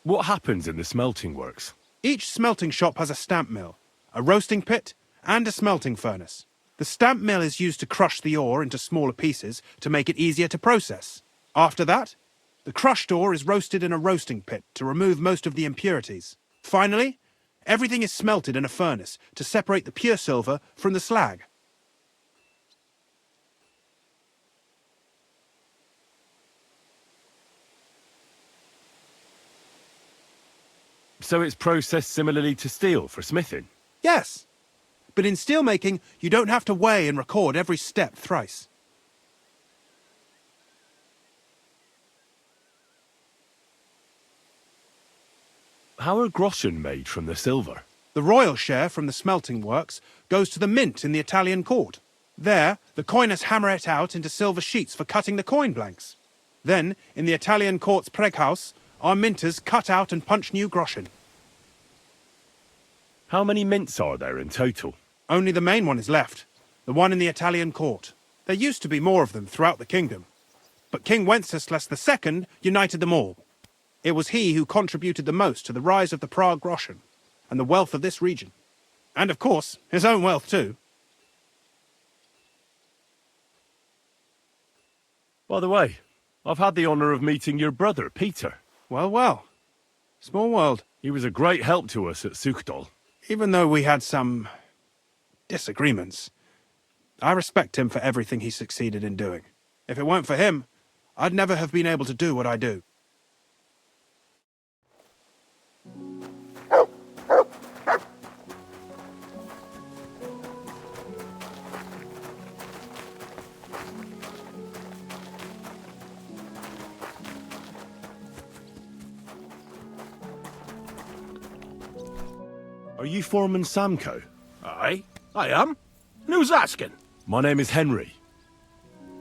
What happens in the smelting works? Each smelting shop has a stamp mill, a roasting pit, and a smelting furnace. The stamp mill is used to crush the ore into smaller pieces to make it easier to process. After that, the crushed ore is roasted in a roasting pit to remove most of the impurities. Finally, everything is smelted in a furnace to separate the pure silver from the slag. So it's processed similarly to steel for smithing? Yes. But in steelmaking, you don't have to weigh and record every step thrice. How are groschen made from the silver? The royal share from the smelting works goes to the mint in the Italian court. There, the coiners hammer it out into silver sheets for cutting the coin blanks. Then, in the Italian court's preghouse, our minters cut out and punch new groschen. How many mints are there in total? Only the main one is left. The one in the Italian court. There used to be more of them throughout the kingdom. But King Wenceslas II united them all. It was he who contributed the most to the rise of the Prague groschen and the wealth of this region. And of course, his own wealth too. By the way, I've had the honour of meeting your brother, Peter. Well, well. Small world. He was a great help to us at Suchdol. Even though we had some disagreements, I respect him for everything he succeeded in doing. If it weren't for him, I'd never have been able to do what I do. Are you Foreman Samco? Aye, I am. And who's asking? My name is Henry.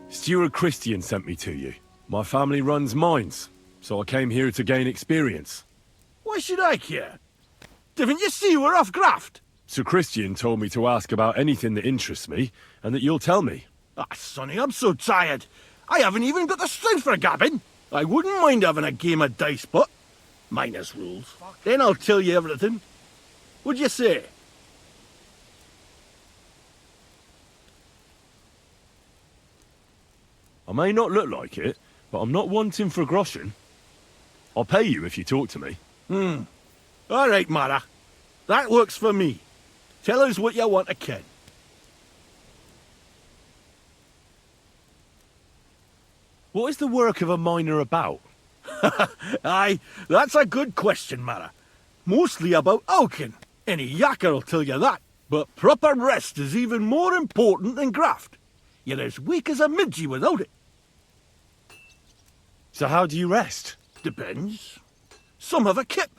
Steward Christian sent me to you. My family runs mines, so I came here to gain experience. Why should I care? Didn't you see we're off graft? Sir Christian told me to ask about anything that interests me, and that you'll tell me. Ah, Sonny, I'm so tired. I haven't even got the strength for gabbing. I wouldn't mind having a game of dice, but minus rules. Then I'll tell you everything. What'd you say? I may not look like it, but I'm not wanting for groschen. I'll pay you if you talk to me. All right, Mara. That works for me. Tell us what you want to ken. What is the work of a miner about? Aye, that's a good question, Mara. Mostly about oaken. Any yakker'll tell you that. But proper rest is even more important than graft. You're as weak as a midgie without it. So how do you rest? Depends. Some have a kip,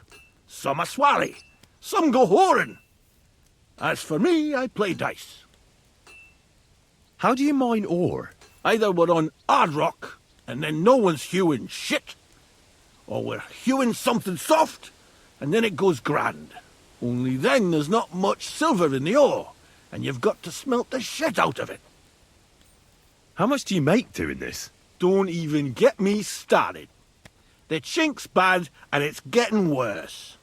some a swally, some go whoring. As for me, I play dice. How do you mine ore? Either we're on hard rock, and then no one's hewing shit, or we're hewing something soft, and then it goes grand. Only then there's not much silver in the ore, and you've got to smelt the shit out of it. How much do you make doing this? Don't even get me started. The chink's bad, and it's getting worse.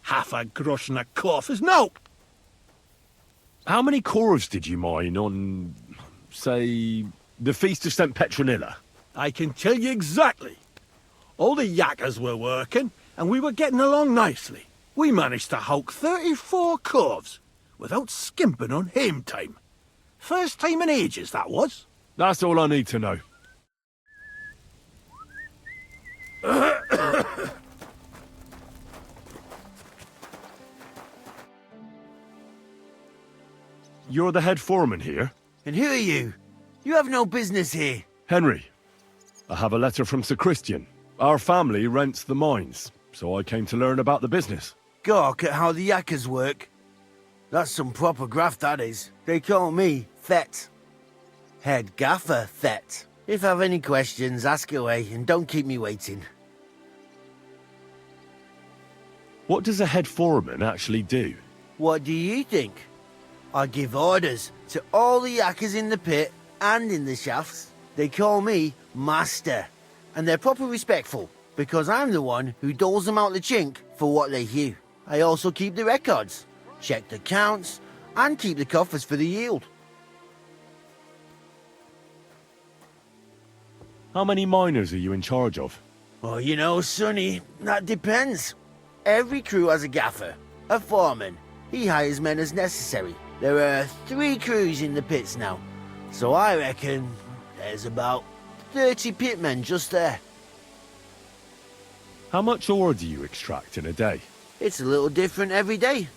Half a groschen a corf is no. How many corves did you mine on, say, the Feast of St. Petronilla? I can tell you exactly. All the yakkers were working, and we were getting along nicely. We managed to howk 34 corves, without skimping on hame time. First time in ages, that was. That's all I need to know. You're the head foreman here? And who are you? You have no business here. Henry. I have a letter from Sir Christian. Our family rents the mines, so I came to learn about the business. Gawk at how the yakkers work. That's some proper graft, that is. They call me Thet. Head Gaffer Thet. If I have any questions, ask away and don't keep me waiting. What does a head foreman actually do? What do you think? I give orders to all the yakkers in the pit and in the shafts. They call me Master, and they're proper respectful, because I'm the one who doles them out the chink for what they hew. I also keep the records, check the counts, and keep the coffers for the yield. How many miners are you in charge of? Oh, you know, Sonny, that depends. Every crew has a gaffer, a foreman. He hires men as necessary. There are 3 crews in the pits now, so I reckon there's about 30 pitmen just there. How much ore do you extract in a day? It's a little different every day.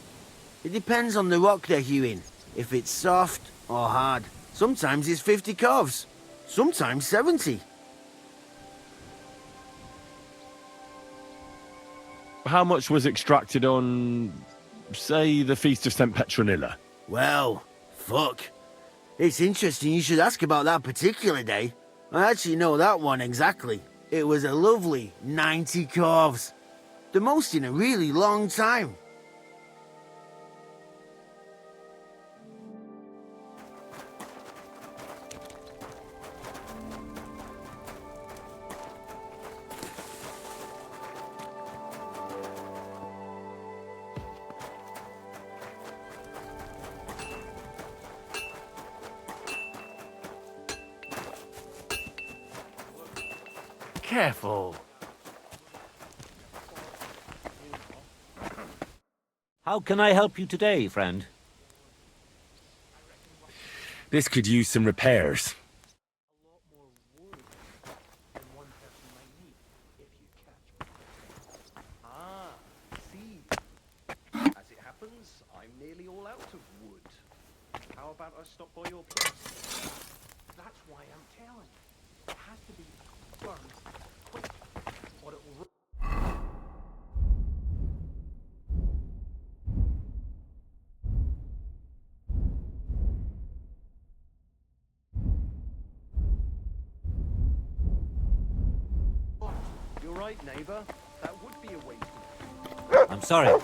It depends on the rock they're hewing, if it's soft or hard. Sometimes it's 50 corves, sometimes 70. How much was extracted on, say, the Feast of St. Petronilla? Well, fuck. It's interesting you should ask about that particular day. I actually know that one exactly. It was a lovely 90 corves. The most in a really long time. Careful. How can I help you today, friend? This could use some repairs. Ah, see. As it happens, I'm nearly all out of wood. How about I stop by your place? That's why I'm telling you. It has to be burned quick, or it will... You're right, neighbor. That would be a waste of... I'm sorry.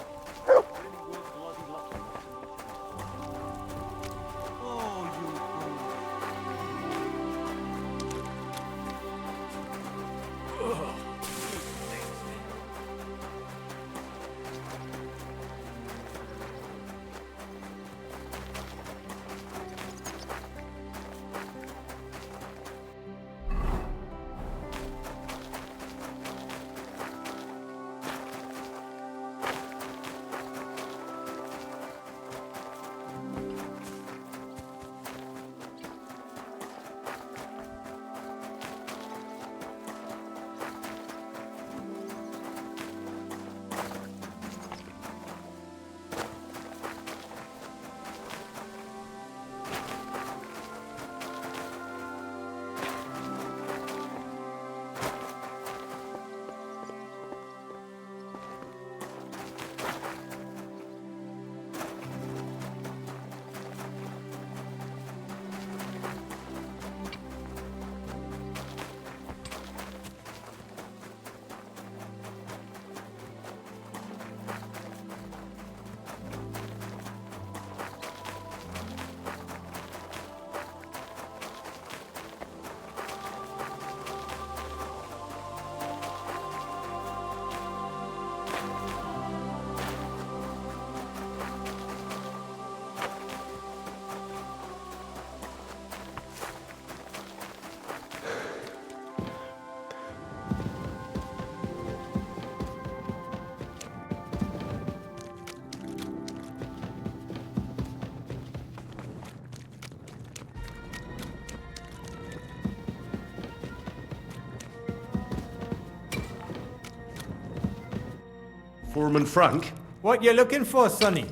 Foreman Frank? What you looking for, Sonny?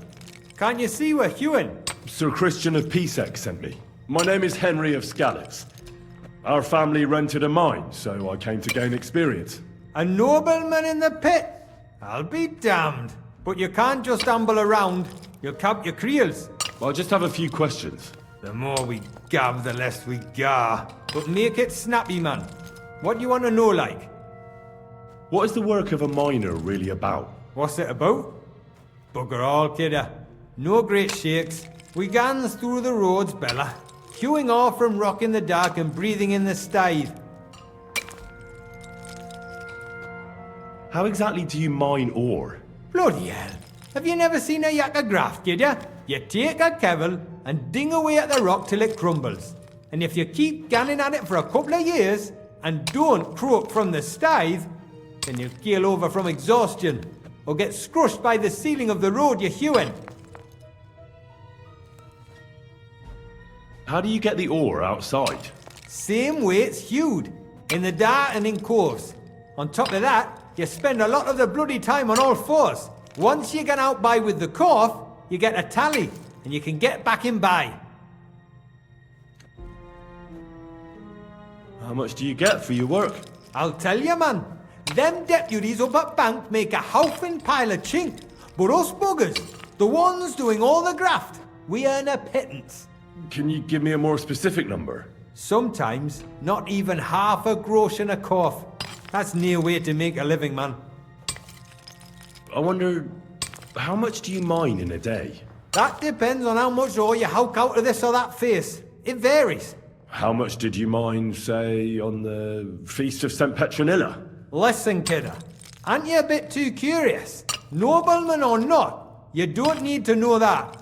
Can't you see we're hewing? Sir Christian of Pisek sent me. My name is Henry of Skalitz. Our family rented a mine, so I came to gain experience. A nobleman in the pit? I'll be damned. But you can't just amble around. You'll count your creels. I just have a few questions. The more we gab, the less we gar. But make it snappy, man. What do you want to know, like? What is the work of a miner really about? What's it about? Bugger all, kidder. No great shakes. We gans through the roads, Bella. Queuing off from rock in the dark and breathing in the stithe. How exactly do you mine ore? Bloody hell. Have you never seen a yakka graft, kidder? You take a kevel and ding away at the rock till it crumbles. And if you keep ganning at it for a couple of years and don't croak from the stithe, then you'll keel over from exhaustion or get scrushed by the ceiling of the road you're hewing. How do you get the ore outside? Same way it's hewed, in the dark and in coves. On top of that, you spend a lot of the bloody time on all fours. Once you get out by with the cough, you get a tally, and you can get back in by. How much do you get for your work? I'll tell you, man. Them deputies up at bank make a howfing pile of chink. But us buggers, the ones doing all the graft, we earn a pittance. Can you give me a more specific number? Sometimes, not even half a grosh and a cough. That's near way to make a living, man. I wonder, how much do you mine in a day? That depends on how much ore you howk out of this or that face. It varies. How much did you mine, say, on the Feast of St. Petronilla? Listen, kidder. Aren't you a bit too curious? Nobleman or not, you don't need to know that.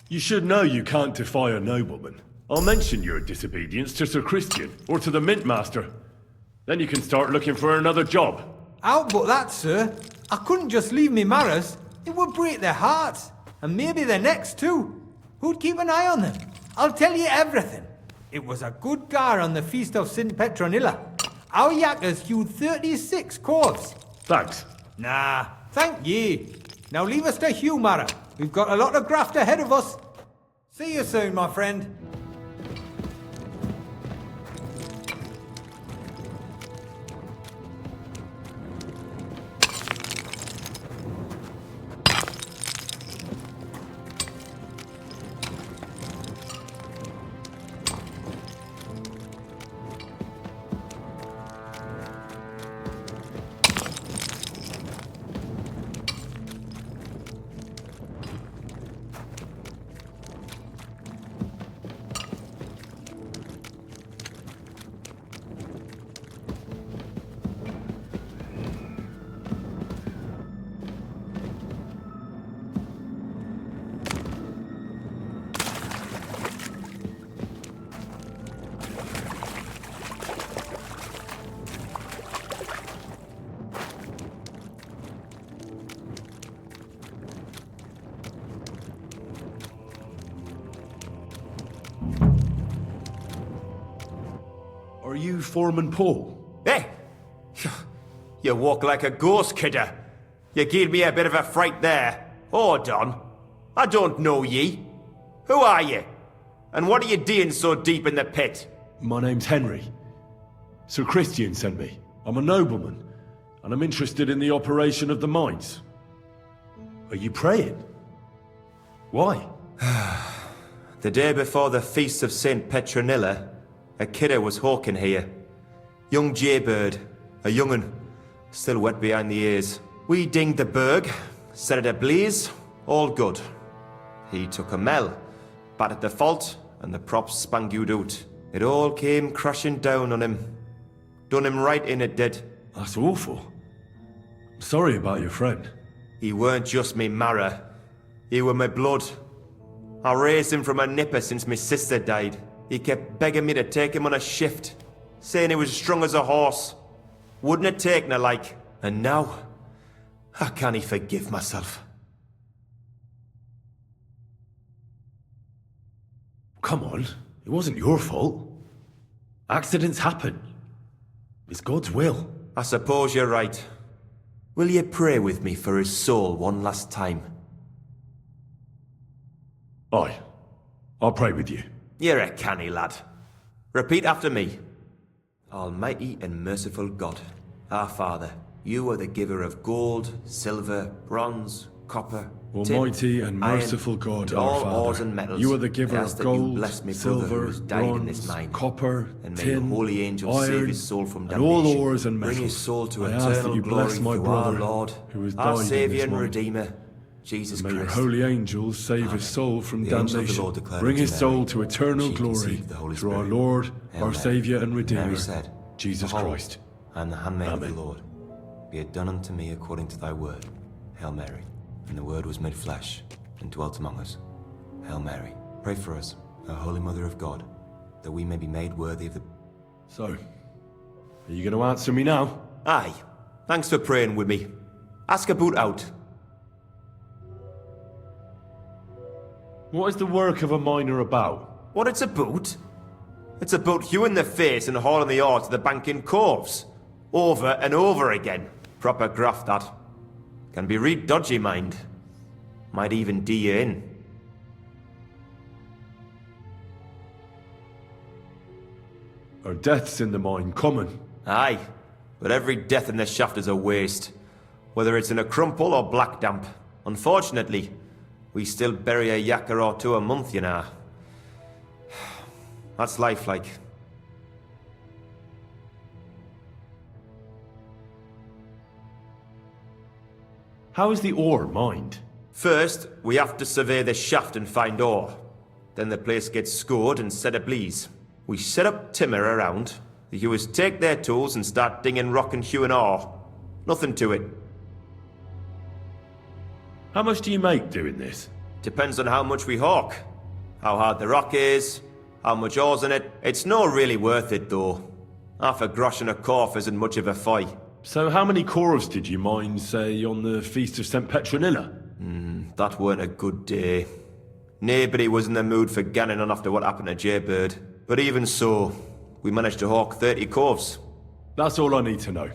You should know you can't defy a nobleman. I'll mention your disobedience to Sir Christian, or to the Mint Master. Then you can start looking for another job. Out but that, sir. I couldn't just leave me Maras. It would break their hearts. And maybe their necks too. Who'd keep an eye on them? I'll tell you everything. It was a good gar on the feast of St. Petronilla. Our yakkers hewed 36 corves. Thanks. Nah, thank ye. Now leave us to hew, Mara. We've got a lot of graft ahead of us. See you soon, my friend. Are you Foreman Paul? Hey! You walk like a ghost, kidder. You gave me a bit of a fright there. Hold on. I don't know ye. Who are you? And what are you doing so deep in the pit? My name's Henry. Sir Christian sent me. I'm a nobleman, and I'm interested in the operation of the mines. Are you praying? Why? The day before the feast of St. Petronilla, a kidder was hawking here. Young jaybird, a young'un, still wet behind the ears. We dinged the berg, set it ablaze, all good. He took a mell, battered the fault, and the props spangued out. It all came crashing down on him. Done him right in, it did. That's awful. I'm sorry about your friend. He weren't just me marrow. He were my blood. I raised him from a nipper since my sister died. He kept begging me to take him on a shift, saying he was strong as a horse. Wouldn't have taken her like. And now, I can't forgive myself. Come on, it wasn't your fault. Accidents happen. It's God's will. I suppose you're right. Will you pray with me for his soul one last time? Aye. I'll pray with you. You're a canny lad. Repeat after me. Almighty and merciful God, our Father, you are the giver of gold, silver, bronze, copper, Almighty and merciful God, our all Father, ores and metals. you are the giver I ask of that you gold, bless me brother who silver, has died in this bronze, mine. copper, And may tin, the holy angels save iron, his soul from and damnation. all ores and metals. Bring his soul to I ask that eternal you bless glory my through brother, our Lord, who has our died in Saviour this and mine. Redeemer, Jesus May your Christ. holy angels save Amen. his soul from The angel of the damnation. Lord declared Bring unto his soul Mary, to eternal she glory conceived the Holy through our Spirit. Lord, Hail our Mary. Saviour and Redeemer, Mary said, Jesus Behold, Christ. I am the handmaid of Amen. the Lord. Be it done unto me according to thy word. Hail Mary. And the word was made flesh and dwelt among us. Hail Mary. Pray for us, O Holy Mother of God, that we may be made worthy of the... So, are you going to answer me now? Aye. Thanks for praying with me. Ask about out. What is the work of a miner about? What it's about? It's about hewing the face and hauling the ore to the bank in coves. Over and over again. Proper graft, that. Can be real dodgy, mind. Might even do you in. Are deaths in the mine common? Aye. But every death in the shaft is a waste. Whether it's in a crumple or black damp. Unfortunately, we still bury a yakker or two a month, you know. That's life, like. How is the ore mined? First, we have to survey the shaft and find ore. Then the place gets scored and set ablaze. We set up timber around. The hewers take their tools and start dinging rock and hewing ore. Nothing to it. How much do you make doing this? Depends on how much we hawk. How hard the rock is, how much ore's in it. It's not really worth it, though. Half a grosh and a corf isn't much of a fight. So how many corves did you mine, say, on the Feast of St. Petronilla? That weren't a good day. Nobody was in the mood for ganning on after what happened to Jaybird. But even so, we managed to hawk 30 corves. That's all I need to know.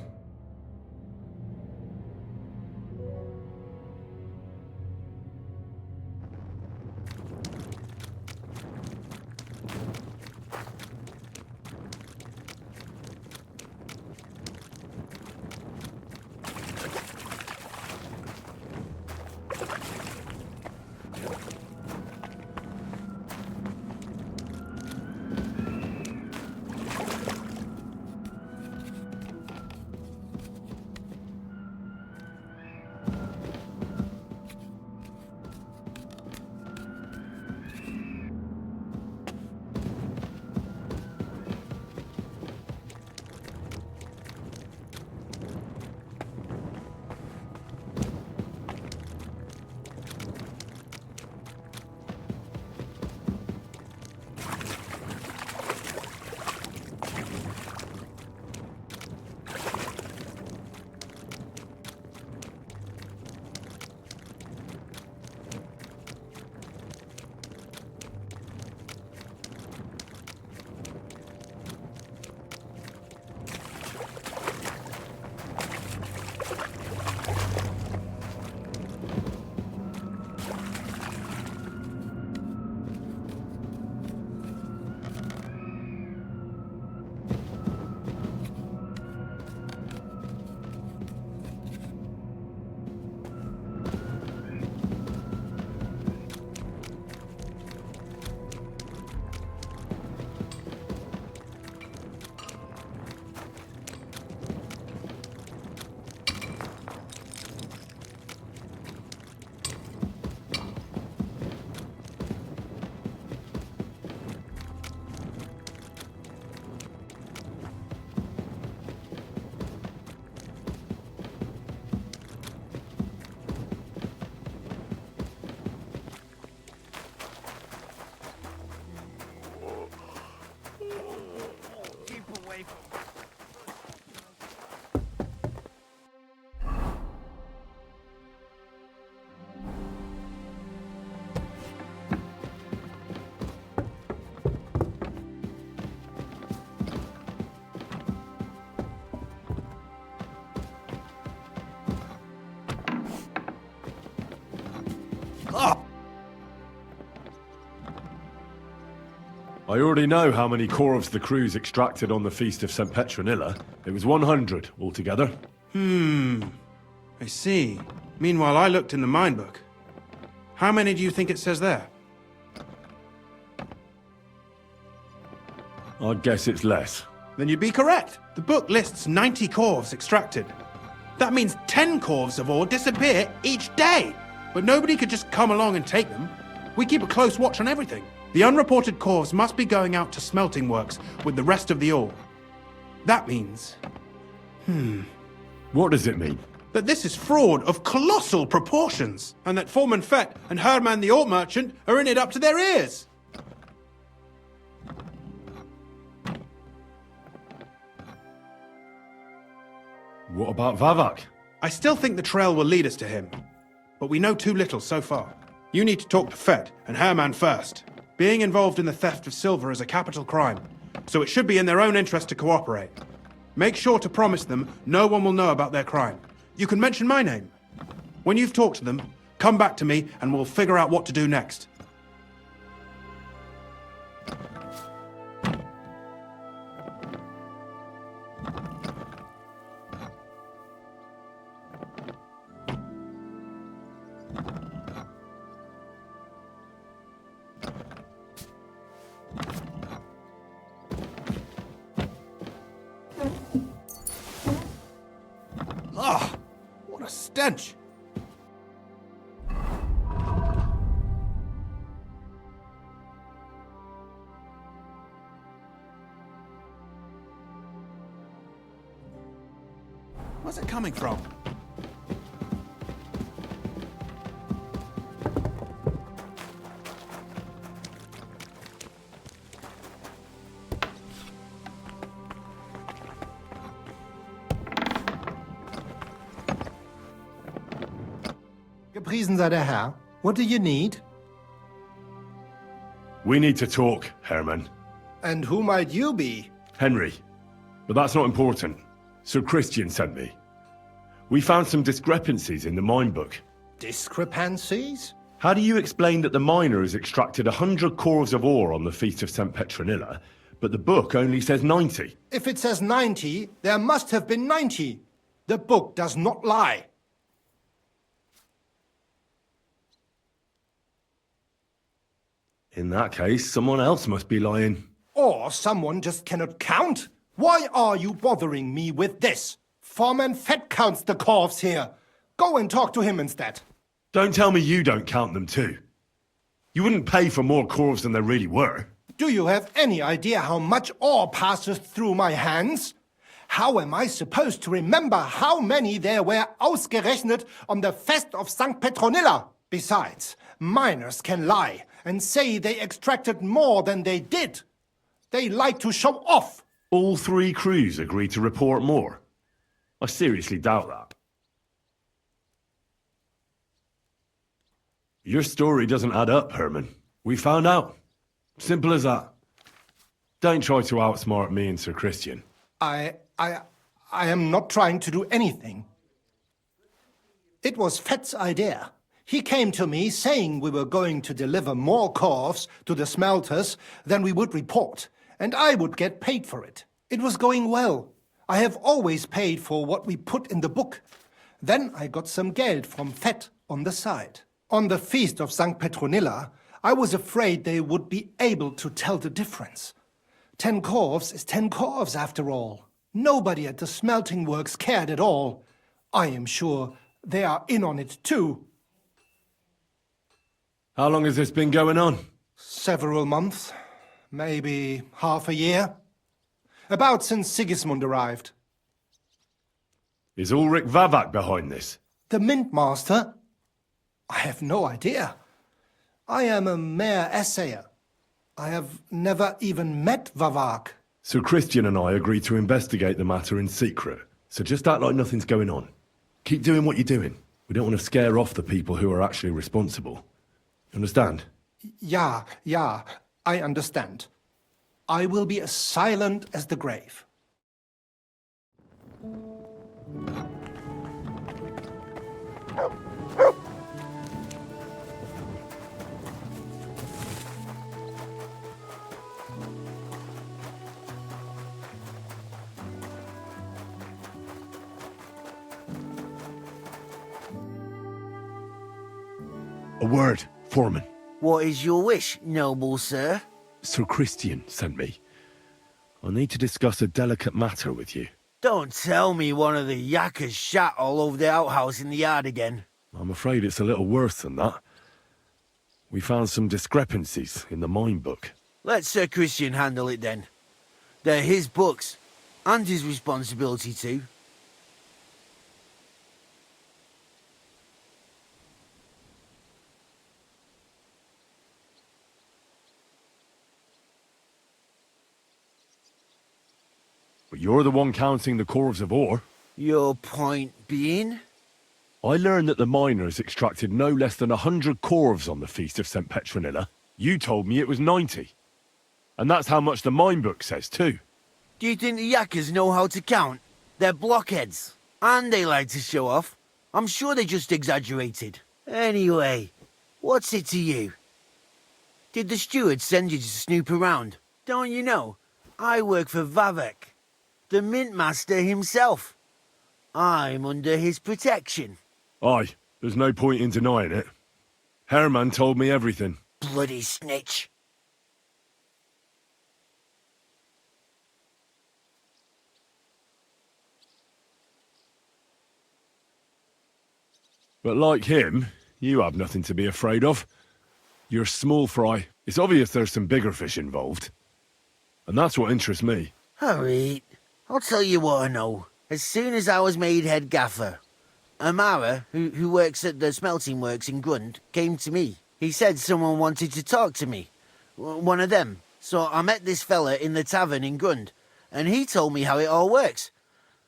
I already know how many corves the crews extracted on the Feast of St. Petronilla. It was 100 altogether. I see. Meanwhile, I looked in the mine book. How many do you think it says there? I'd guess it's less. Then you'd be correct. The book lists 90 corves extracted. That means 10 corves of ore disappear each day. But nobody could just come along and take them. We keep a close watch on everything. The unreported corves must be going out to smelting works with the rest of the ore. That means... What does it mean? That this is fraud of colossal proportions, and that Foreman Fett and Herman the ore merchant are in it up to their ears. What about Vavak? I still think the trail will lead us to him, but we know too little so far. You need to talk to Fett and Herman first. Being involved in the theft of silver is a capital crime, so it should be in their own interest to cooperate. Make sure to promise them no one will know about their crime. You can mention my name. When you've talked to them, come back to me and we'll figure out what to do next. What a stench! Where's it coming from? Gepriesen sei der Herr. What do you need? We need to talk, Herman. And who might you be? Henry. But that's not important. Sir Christian sent me. We found some discrepancies in the mine book. Discrepancies? How do you explain that the miner has extracted 100 cores of ore on the Feast of St. Petronilla, but the book only says 90? If it says 90, there must have been 90. The book does not lie. In that case, someone else must be lying. Or someone just cannot count. Why are you bothering me with this? Foreman Fett counts the corves here. Go and talk to him instead. Don't tell me you don't count them too. You wouldn't pay for more corves than there really were. Do you have any idea how much ore passes through my hands? How am I supposed to remember how many there were ausgerechnet on the Fest of St. Petronilla? Besides, miners can lie and say they extracted more than they did. They like to show off. All 3 crews agreed to report more. I seriously doubt that. Your story doesn't add up, Herman. We found out. Simple as that. Don't try to outsmart me and Sir Christian. I am not trying to do anything. It was Fett's idea. He came to me saying we were going to deliver more corves to the smelters than we would report, and I would get paid for it. It was going well. I have always paid for what we put in the book. Then I got some geld from Fett on the side. On the Feast of St. Petronilla, I was afraid they would be able to tell the difference. 10 corves is 10 corves after all. Nobody at the smelting works cared at all. I am sure they are in on it too. How long has this been going on? Several months. Maybe half a year. About since Sigismund arrived. Is Ulrich Vavak behind this? The Mint Master? I have no idea. I am a mere assayer. I have never even met Vavak. Sir Christian and I agreed to investigate the matter in secret, so just act like nothing's going on. Keep doing what you're doing. We don't want to scare off the people who are actually responsible. Understand? Yeah, I understand. I will be as silent as the grave. A word, Foreman. What is your wish, noble sir? Sir Christian sent me. I need to discuss a delicate matter with you. Don't tell me one of the yakkers shat all over the outhouse in the yard again. I'm afraid it's a little worse than that. We found some discrepancies in the mine book. Let Sir Christian handle it then. They're his books, and his responsibility too. But you're the one counting the corves of ore. Your point being? I learned that the miners extracted no less than 100 corves on the Feast of St. Petronilla. You told me it was 90. And that's how much the mine book says too. Do you think the yakkers know how to count? They're blockheads. And they like to show off. I'm sure they just exaggerated. Anyway, what's it to you? Did the steward send you to snoop around? Don't you know? I work for Vavek, the Mint Master himself. I'm under his protection. Aye, there's no point in denying it. Herman told me everything. Bloody snitch. But like him, you have nothing to be afraid of. You're small fry. It's obvious there's some bigger fish involved. And that's what interests me. Alright, I'll tell you what I know. As soon as I was made head gaffer, Amara, who works at the smelting works in Grund, came to me. He said someone wanted to talk to me. One of them. So I met this fella in the tavern in Grund, and he told me how it all works.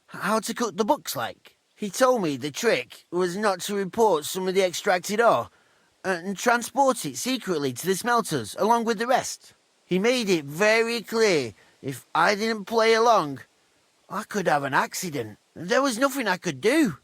How to cook the books like. He told me the trick was not to report some of the extracted ore and transport it secretly to the smelters along with the rest. He made it very clear if I didn't play along, I could have an accident. There was nothing I could do.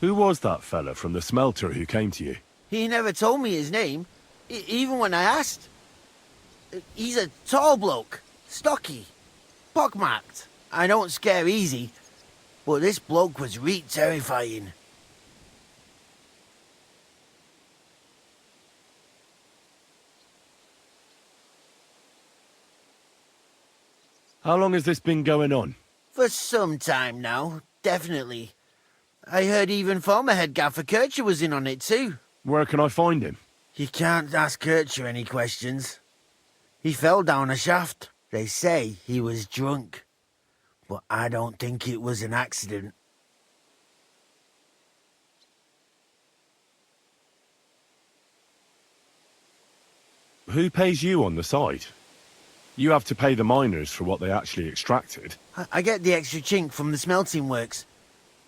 Who was that fella from the smelter who came to you? He never told me his name, even when I asked. He's a tall bloke, stocky, pockmarked. I don't scare easy, but this bloke was reet terrifying. How long has this been going on? For some time now, definitely. I heard even former head gaffer Kircher was in on it too. Where can I find him? You can't ask Kircher any questions. He fell down a shaft. They say he was drunk. But I don't think it was an accident. Who pays you on the side? You have to pay the miners for what they actually extracted. I get the extra chink from the smelting works.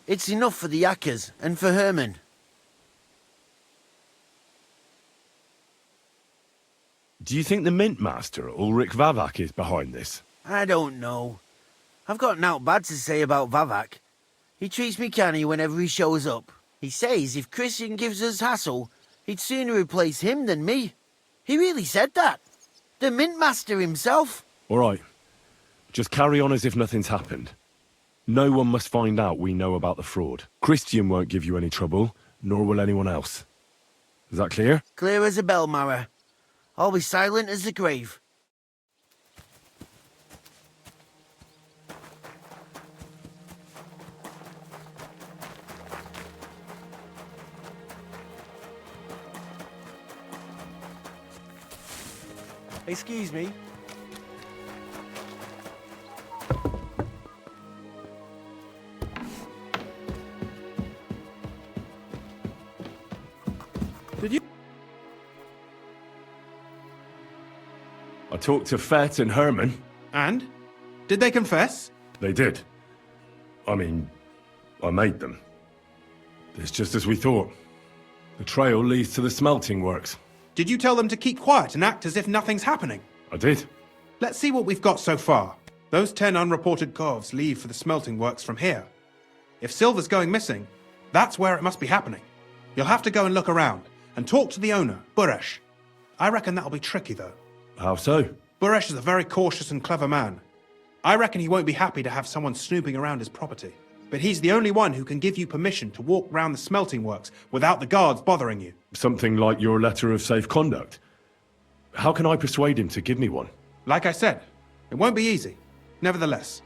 It's enough for the yakkers and for Herman. Do you think the mint master, Ulrich Vavak, is behind this? I don't know. I've got naught bad to say about Vavak. He treats me canny whenever he shows up. He says if Christian gives us hassle, he'd sooner replace him than me. He really said that. The mint master himself. All right. Just carry on as if nothing's happened. No one must find out we know about the fraud. Christian won't give you any trouble, nor will anyone else. Is that clear? Clear as a bell, Mara. I'll be silent as the grave. Excuse me. Did you? I talked to Fett and Herman. And? Did they confess? They did. I mean, I made them. It's just as we thought. The trail leads to the smelting works. Did you tell them to keep quiet and act as if nothing's happening? I did. Let's see what we've got so far. Those 10 unreported corves leave for the smelting works from here. If silver's going missing, that's where it must be happening. You'll have to go and look around, and talk to the owner, Buresh. I reckon that'll be tricky, though. How so? Buresh is a very cautious and clever man. I reckon he won't be happy to have someone snooping around his property. But he's the only one who can give you permission to walk round the smelting works without the guards bothering you. Something like your letter of safe conduct. How can I persuade him to give me one? Like I said, it won't be easy. Nevertheless,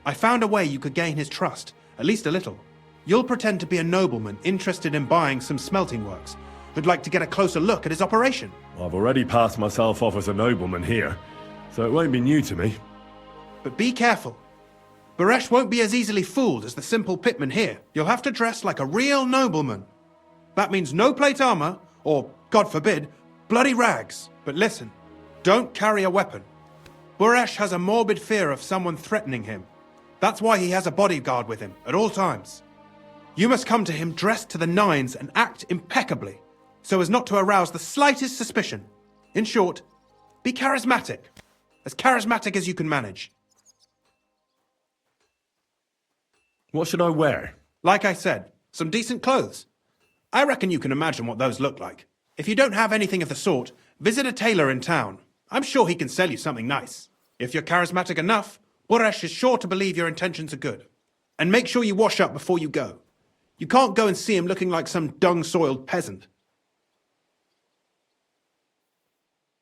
I found a way you could gain his trust, at least a little. You'll pretend to be a nobleman interested in buying some smelting works, who'd like to get a closer look at his operation. I've already passed myself off as a nobleman here, so it won't be new to me. But be careful. Buresh won't be as easily fooled as the simple pitman here. You'll have to dress like a real nobleman. That means no plate armor, or, God forbid, bloody rags. But listen, don't carry a weapon. Buresh has a morbid fear of someone threatening him. That's why he has a bodyguard with him at all times. You must come to him dressed to the nines and act impeccably, so as not to arouse the slightest suspicion. In short, be charismatic as you can manage. What should I wear? Like I said, some decent clothes. I reckon you can imagine what those look like. If you don't have anything of the sort, visit a tailor in town. I'm sure he can sell you something nice. If you're charismatic enough, Buresh is sure to believe your intentions are good. And make sure you wash up before you go. You can't go and see him looking like some dung-soiled peasant.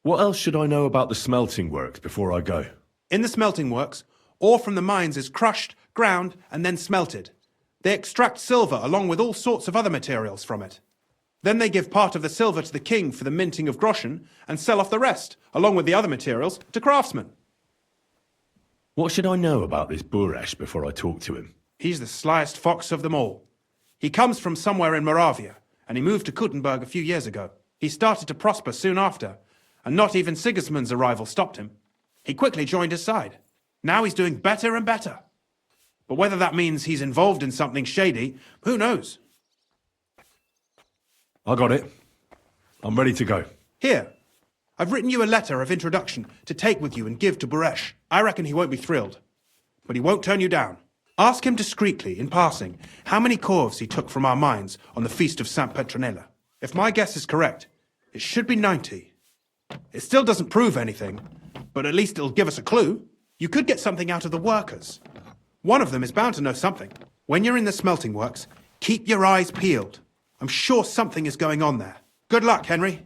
What else should I know about the smelting works before I go? In the smelting works, ore from the mines is crushed, ground, and then smelted. They extract silver along with all sorts of other materials from it. Then they give part of the silver to the king for the minting of groschen and sell off the rest, along with the other materials, to craftsmen. What should I know about this Buresh before I talk to him? He's the slyest fox of them all. He comes from somewhere in Moravia, and he moved to Kuttenberg a few years ago. He started to prosper soon after, and not even Sigismund's arrival stopped him. He quickly joined his side. Now he's doing better and better. But whether that means he's involved in something shady, who knows? I got it. I'm ready to go. Here. I've written you a letter of introduction to take with you and give to Buresh. I reckon he won't be thrilled. But he won't turn you down. Ask him discreetly, in passing, how many corves he took from our mines on the feast of Saint Petronella. If my guess is correct, it should be 90. It still doesn't prove anything, but at least it'll give us a clue. You could get something out of the workers. One of them is bound to know something. When you're in the smelting works, keep your eyes peeled. I'm sure something is going on there. Good luck, Henry.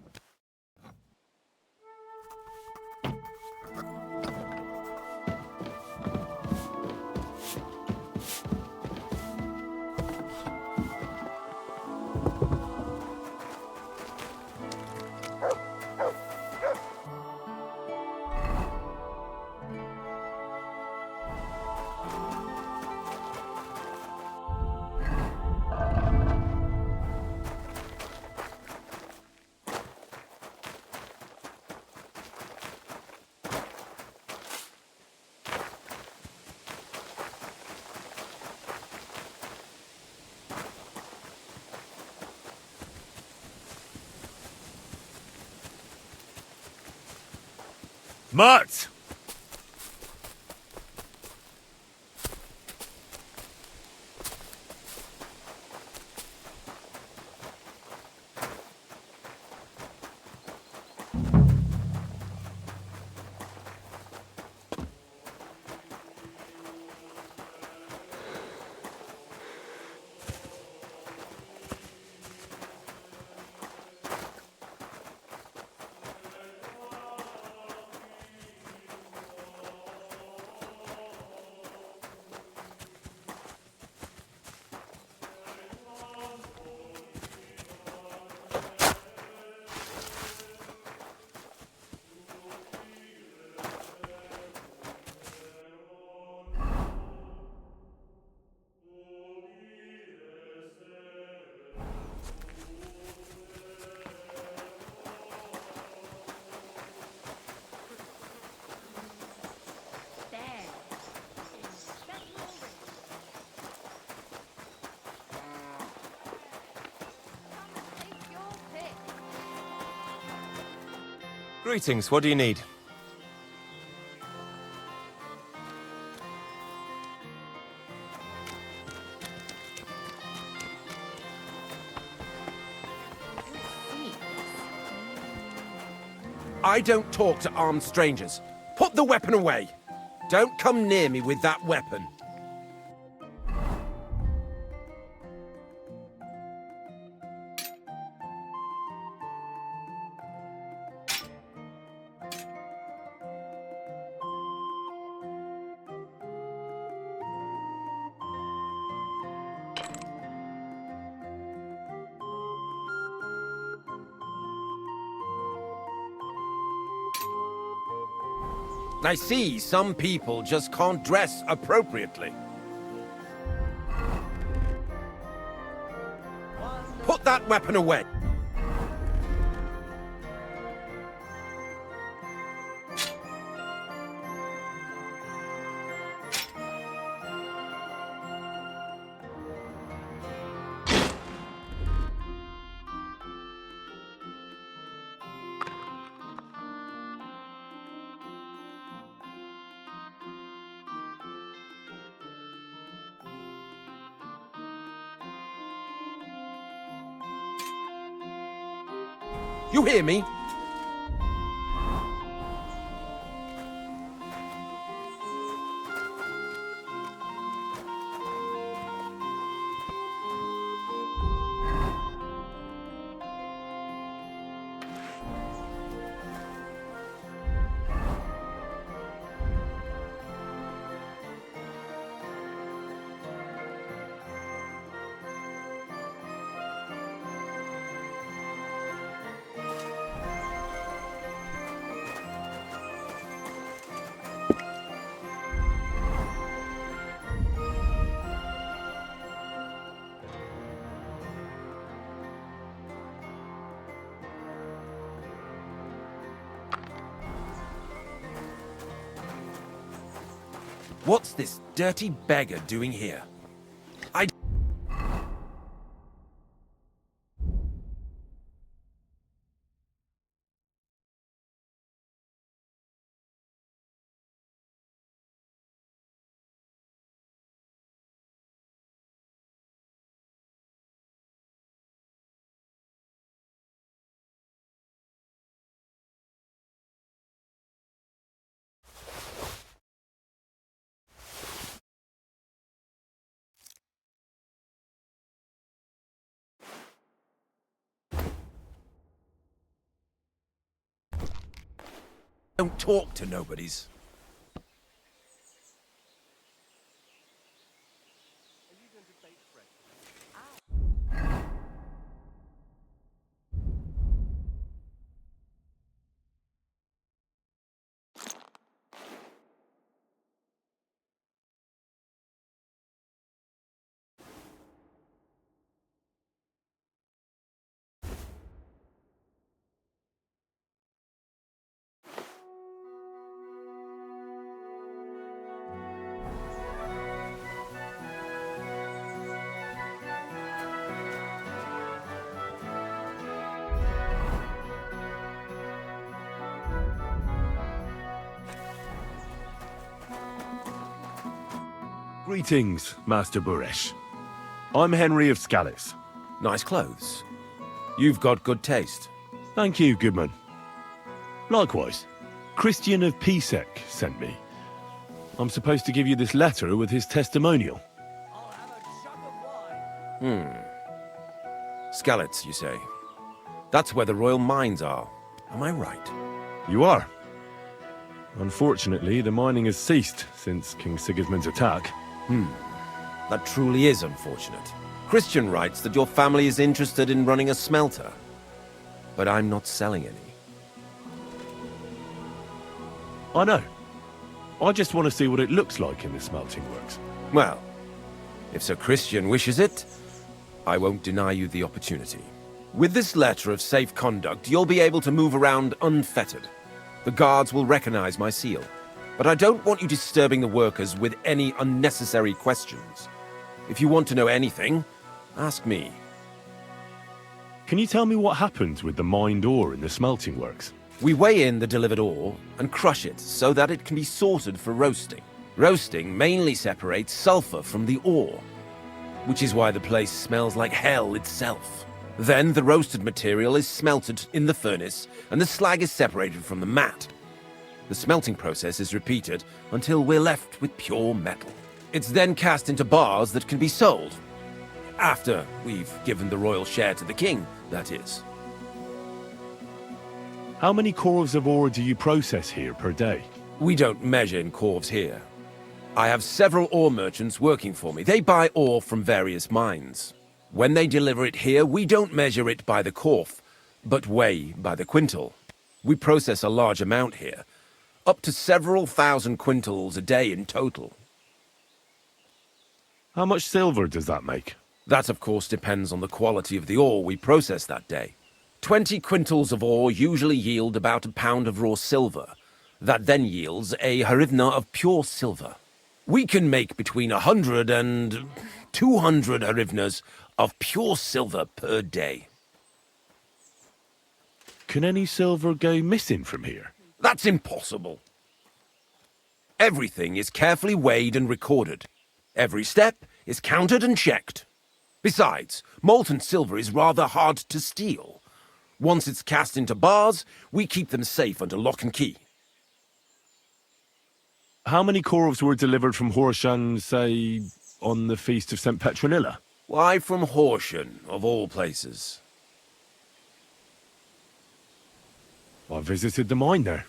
Mutt! Greetings, what do you need? I don't talk to armed strangers. Put the weapon away. Don't come near me with that weapon. I see some people just can't dress appropriately. Put that weapon away. You hear me? What's this dirty beggar doing here? Don't talk to nobodies. Greetings, Master Buresh. I'm Henry of Scallis. Nice clothes. You've got good taste. Thank you, Goodman. Likewise, Christian of Pisek sent me. I'm supposed to give you this letter with his testimonial. Skalitz, you say? That's where the royal mines are. Am I right? You are. Unfortunately, the mining has ceased since King Sigismund's attack. That truly is unfortunate. Christian writes that your family is interested in running a smelter. But I'm not selling any. I know. I just want to see what it looks like in the smelting works. Well, if Sir Christian wishes it, I won't deny you the opportunity. With this letter of safe conduct, you'll be able to move around unfettered. The guards will recognize my seal. But I don't want you disturbing the workers with any unnecessary questions. If you want to know anything, ask me. Can you tell me what happens with the mined ore in the smelting works? We weigh in the delivered ore and crush it so that it can be sorted for roasting. Roasting mainly separates sulfur from the ore, which is why the place smells like hell itself. Then the roasted material is smelted in the furnace and the slag is separated from the matte. The smelting process is repeated until we're left with pure metal. It's then cast into bars that can be sold. After we've given the royal share to the king, that is. How many corves of ore do you process here per day? We don't measure in corves here. I have several ore merchants working for me. They buy ore from various mines. When they deliver it here, we don't measure it by the corf, but weigh by the quintal. We process a large amount here, up to several thousand quintals a day in total. How much silver does that make? That, of course, depends on the quality of the ore we process that day. 20 quintals of ore usually yield about a pound of raw silver. That then yields a hryvnia of pure silver. We can make between 100 and 200 hryvnias of pure silver per day. Can any silver go missing from here? That's impossible. Everything is carefully weighed and recorded. Every step is counted and checked. Besides, molten silver is rather hard to steal. Once it's cast into bars, we keep them safe under lock and key. How many corves were delivered from Horshan, say, on the Feast of St. Petronilla? Why from Horshan, of all places? I visited the mine there.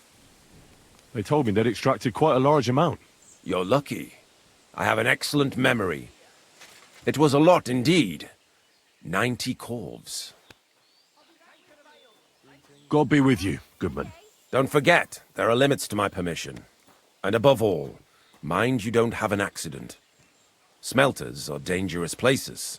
They told me they'd extracted quite a large amount. You're lucky. I have an excellent memory. It was a lot indeed. 90 corves. God be with you, Goodman. Don't forget, there are limits to my permission. And above all, mind you don't have an accident. Smelters are dangerous places.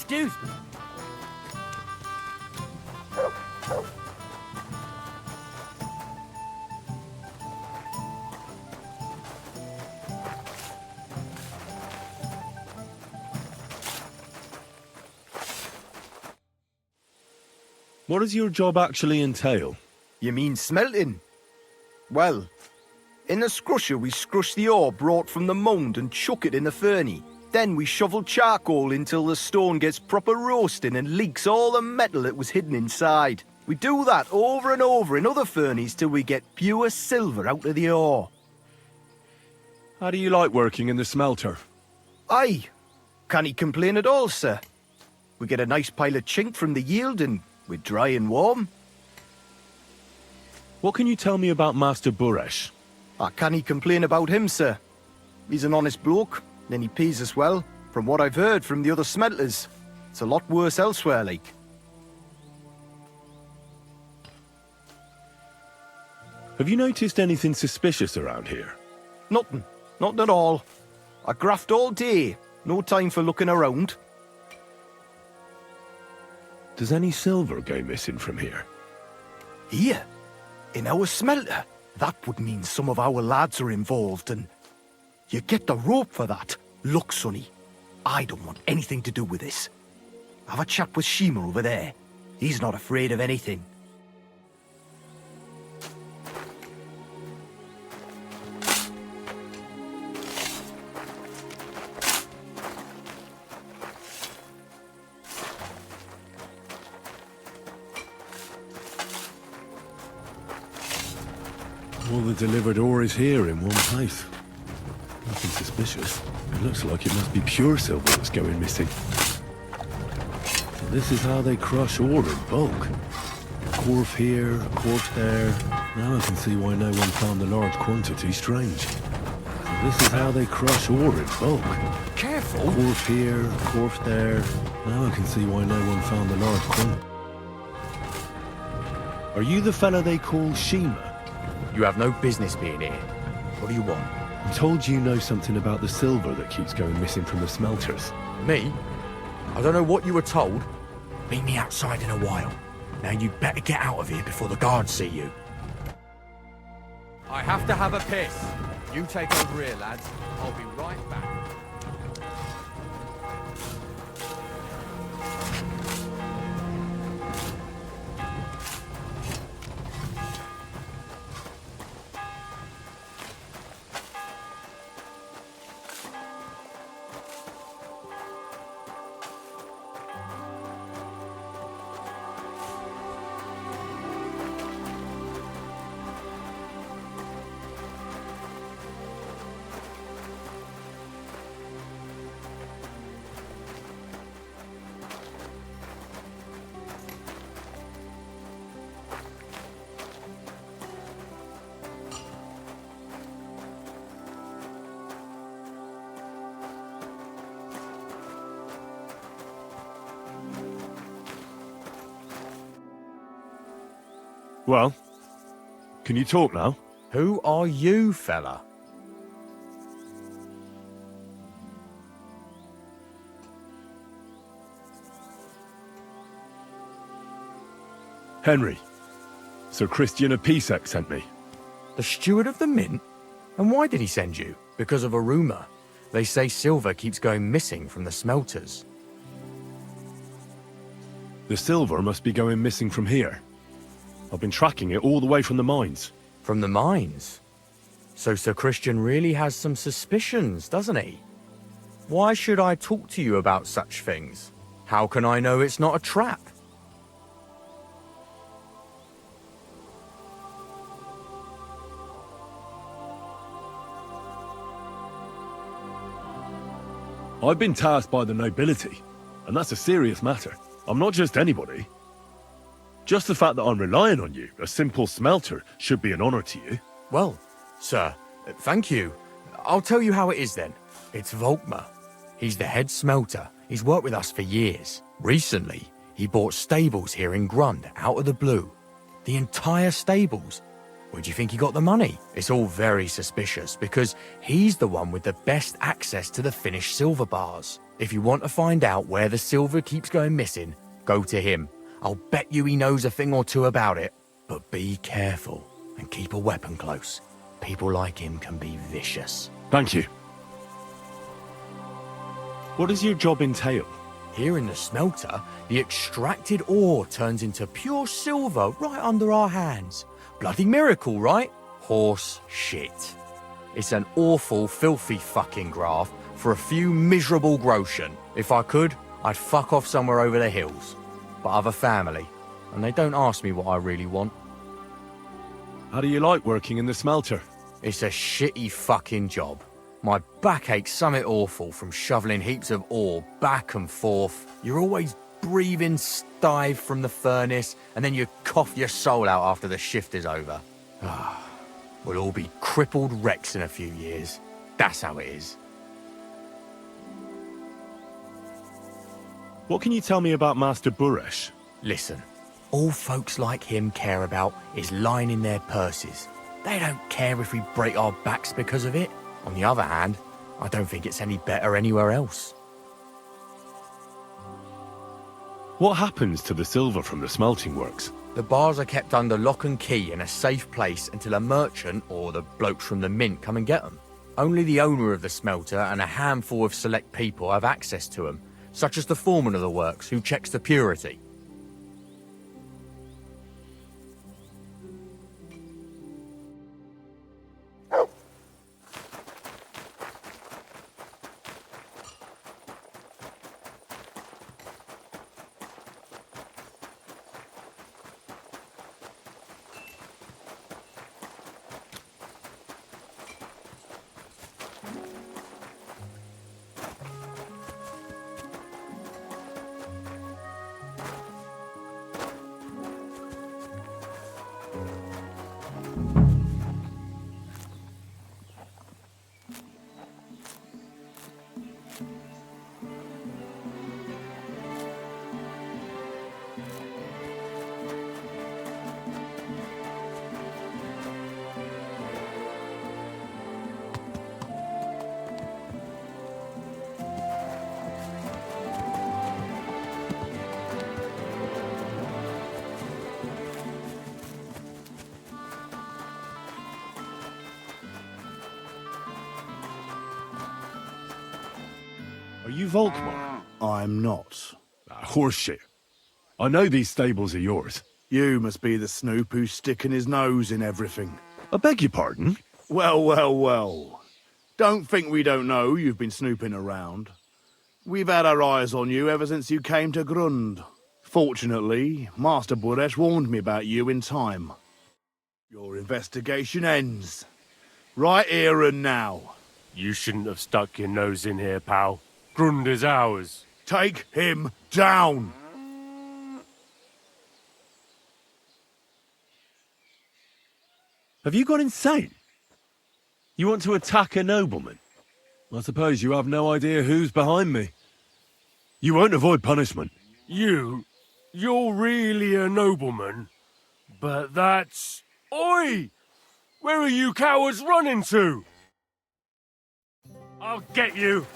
Excuse me. What does your job actually entail? You mean smelting? Well, in the scrusher we scrush the ore brought from the mound and chuck it in the furnace. Then we shovel charcoal until the stone gets proper roasting and leaks all the metal that was hidden inside. We do that over and over in other furnaces till we get pure silver out of the ore. How do you like working in the smelter? Aye, can't complain at all, sir. We get a nice pile of chink from the yield and we're dry and warm. What can you tell me about Master Buresh? I can't complain about him, sir. He's an honest bloke, and he pays us well, from what I've heard from the other smelters. It's a lot worse elsewhere, like. Have you noticed anything suspicious around here? Nothing. Nothing at all. I graft all day. No time for looking around. Does any silver go missing from here? Here? In our smelter? That would mean some of our lads are involved, and you get the rope for that. Look, Sonny, I don't want anything to do with this. Have a chat with Shima over there. He's not afraid of anything. All the delivered ore is here in one place. Nothing suspicious. It looks like it must be pure silver that's going missing. So this is how they crush ore in bulk. A quarf here, a quarf there. Now I can see why no one found the large quantity strange. So this is how they crush ore in bulk. Careful! A quarf here, a quarf there. Now I can see why no one found the large quantity. Are you the fella they call Shima? You have no business being here. What do you want? I'm told you know something about the silver that keeps going missing from the smelters. Me? I don't know what you were told. Meet me outside in a while. Now you'd better get out of here before the guards see you. I have to have a piss. You take over here, lads. I'll be right back. Well, can you talk now? Who are you, fella? Henry. Sir Christian of Pisek sent me. The steward of the mint? And why did he send you? Because of a rumour. They say silver keeps going missing from the smelters. The silver must be going missing from here. I've been tracking it all the way from the mines. From the mines? So Sir Christian really has some suspicions, doesn't he? Why should I talk to you about such things? How can I know it's not a trap? I've been tasked by the nobility, and that's a serious matter. I'm not just anybody. Just the fact that I'm relying on you, a simple smelter, should be an honor to you. Well, sir, thank you. I'll tell you how it is then. It's Volkmar. He's the head smelter. He's worked with us for years. Recently, he bought stables here in Grund out of the blue. The entire stables. Where do you think he got the money? It's all very suspicious because he's the one with the best access to the finished silver bars. If you want to find out where the silver keeps going missing, go to him. I'll bet you he knows a thing or two about it. But be careful and keep a weapon close. People like him can be vicious. Thank you. What does your job entail? Here in the smelter, the extracted ore turns into pure silver right under our hands. Bloody miracle, right? Horse shit. It's an awful, filthy fucking graft for a few miserable groschen. If I could, I'd fuck off somewhere over the hills. But I've a family, and they don't ask me what I really want. How do you like working in the smelter? It's a shitty fucking job. My back aches something awful from shoveling heaps of ore back and forth. You're always breathing stive from the furnace, and then you cough your soul out after the shift is over. We'll all be crippled wrecks in a few years. That's how it is. What can you tell me about Master Buresh? Listen, all folks like him care about is lining their purses. They don't care if we break our backs because of it. On the other hand, I don't think it's any better anywhere else. What happens to the silver from the smelting works? The bars are kept under lock and key in a safe place until a merchant or the blokes from the mint come and get them. Only the owner of the smelter and a handful of select people have access to them, such as the foreman of the works who checks the purity. Are you Volkmar? I'm not. Horseshit. I know these stables are yours. You must be the snoop who's sticking his nose in everything. I beg your pardon? Well, well, well. Don't think we don't know you've been snooping around. We've had our eyes on you ever since you came to Grund. Fortunately, Master Buresh warned me about you in time. Your investigation ends. Right here and now. You shouldn't have stuck your nose in here, pal. Grund is ours. Take him down! Have you gone insane? You want to attack a nobleman? I suppose you have no idea who's behind me. You won't avoid punishment. You're really a nobleman? But that's... Oi! Where are you cowards running to? I'll get you!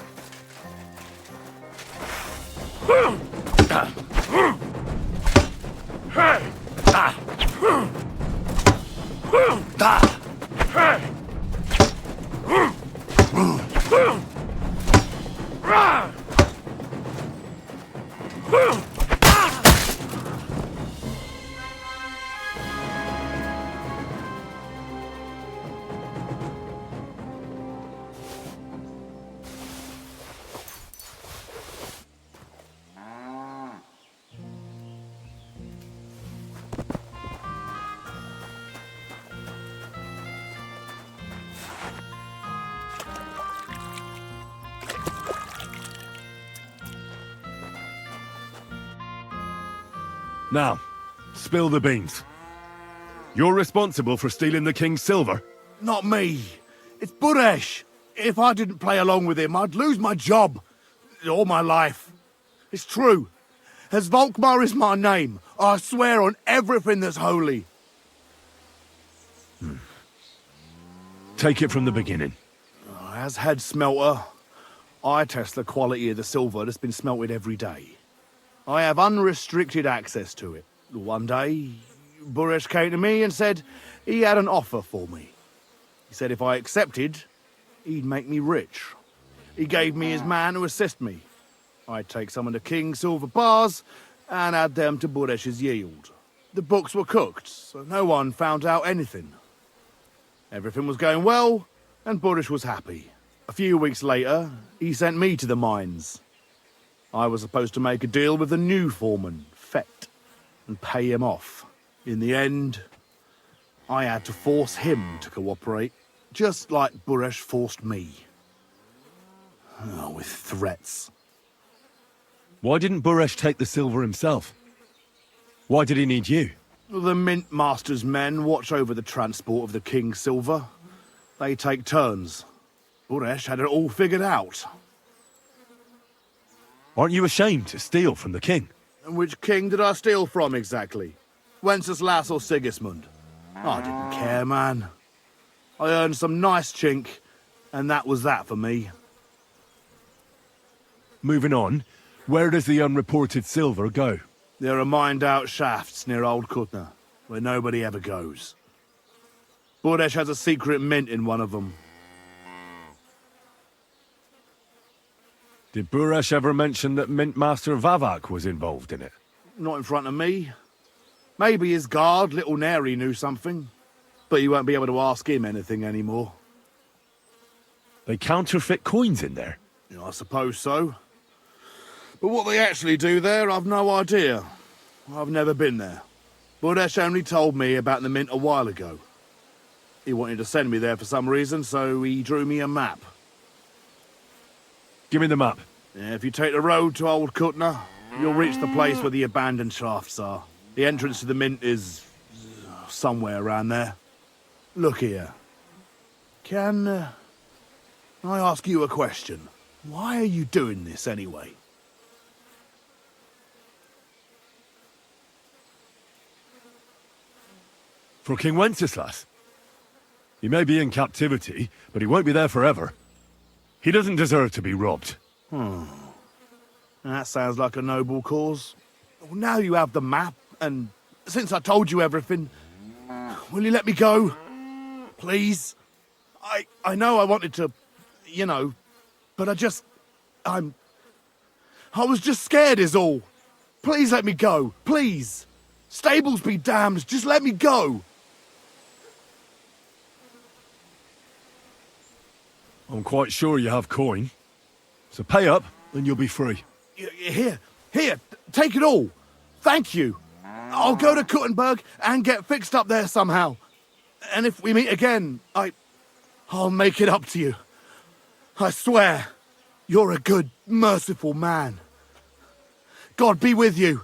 Now, spill the beans. You're responsible for stealing the king's silver? Not me. It's Buresh. If I didn't play along with him, I'd lose my job. All my life. It's true. As Volkmar is my name, I swear on everything that's holy. Take it from the beginning. As head smelter, I test the quality of the silver that's been smelted every day. I have unrestricted access to it. One day, Buresh came to me and said he had an offer for me. He said if I accepted, he'd make me rich. He gave me his man to assist me. I'd take some of the king's silver bars and add them to Buresh's yield. The books were cooked, so no one found out anything. Everything was going well, and Buresh was happy. A few weeks later, he sent me to the mines. I was supposed to make a deal with the new foreman, Fett, and pay him off. In the end, I had to force him to cooperate, just like Buresh forced me. Oh, with threats. Why didn't Buresh take the silver himself? Why did he need you? The Mint Master's men watch over the transport of the king's silver. They take turns. Buresh had it all figured out. Aren't you ashamed to steal from the king? And which king did I steal from exactly? Wenceslas or Sigismund? I didn't care, man. I earned some nice chink, and that was that for me. Moving on, where does the unreported silver go? There are mined-out shafts near Old Kutna, where nobody ever goes. Buresh has a secret mint in one of them. Did Buresh ever mention that Mint Master Vavak was involved in it? Not in front of me. Maybe his guard, Little Neri, knew something. But you won't be able to ask him anything anymore. They counterfeit coins in there? Yeah, I suppose so. But what they actually do there, I've no idea. I've never been there. Buresh only told me about the mint a while ago. He wanted to send me there for some reason, so he drew me a map. Give me the map. Yeah, if you take the road to Old Kutna, you'll reach the place where the abandoned shafts are. The entrance to the mint is somewhere around there. Look here. Can I ask you a question? Why are you doing this anyway? For King Wenceslas. He may be in captivity, but he won't be there forever. He doesn't deserve to be robbed. That sounds like a noble cause. Well, now you have the map, and since I told you everything, will you let me go? Please? I know I wanted to, you know, but I was just scared is all. Please let me go, please. Stables be damned, just let me go. I'm quite sure you have coin. So pay up, and you'll be free. Here, take it all. Thank you. I'll go to Kuttenberg and get fixed up there somehow. And if we meet again, I'll make it up to you. I swear, you're a good, merciful man. God be with you.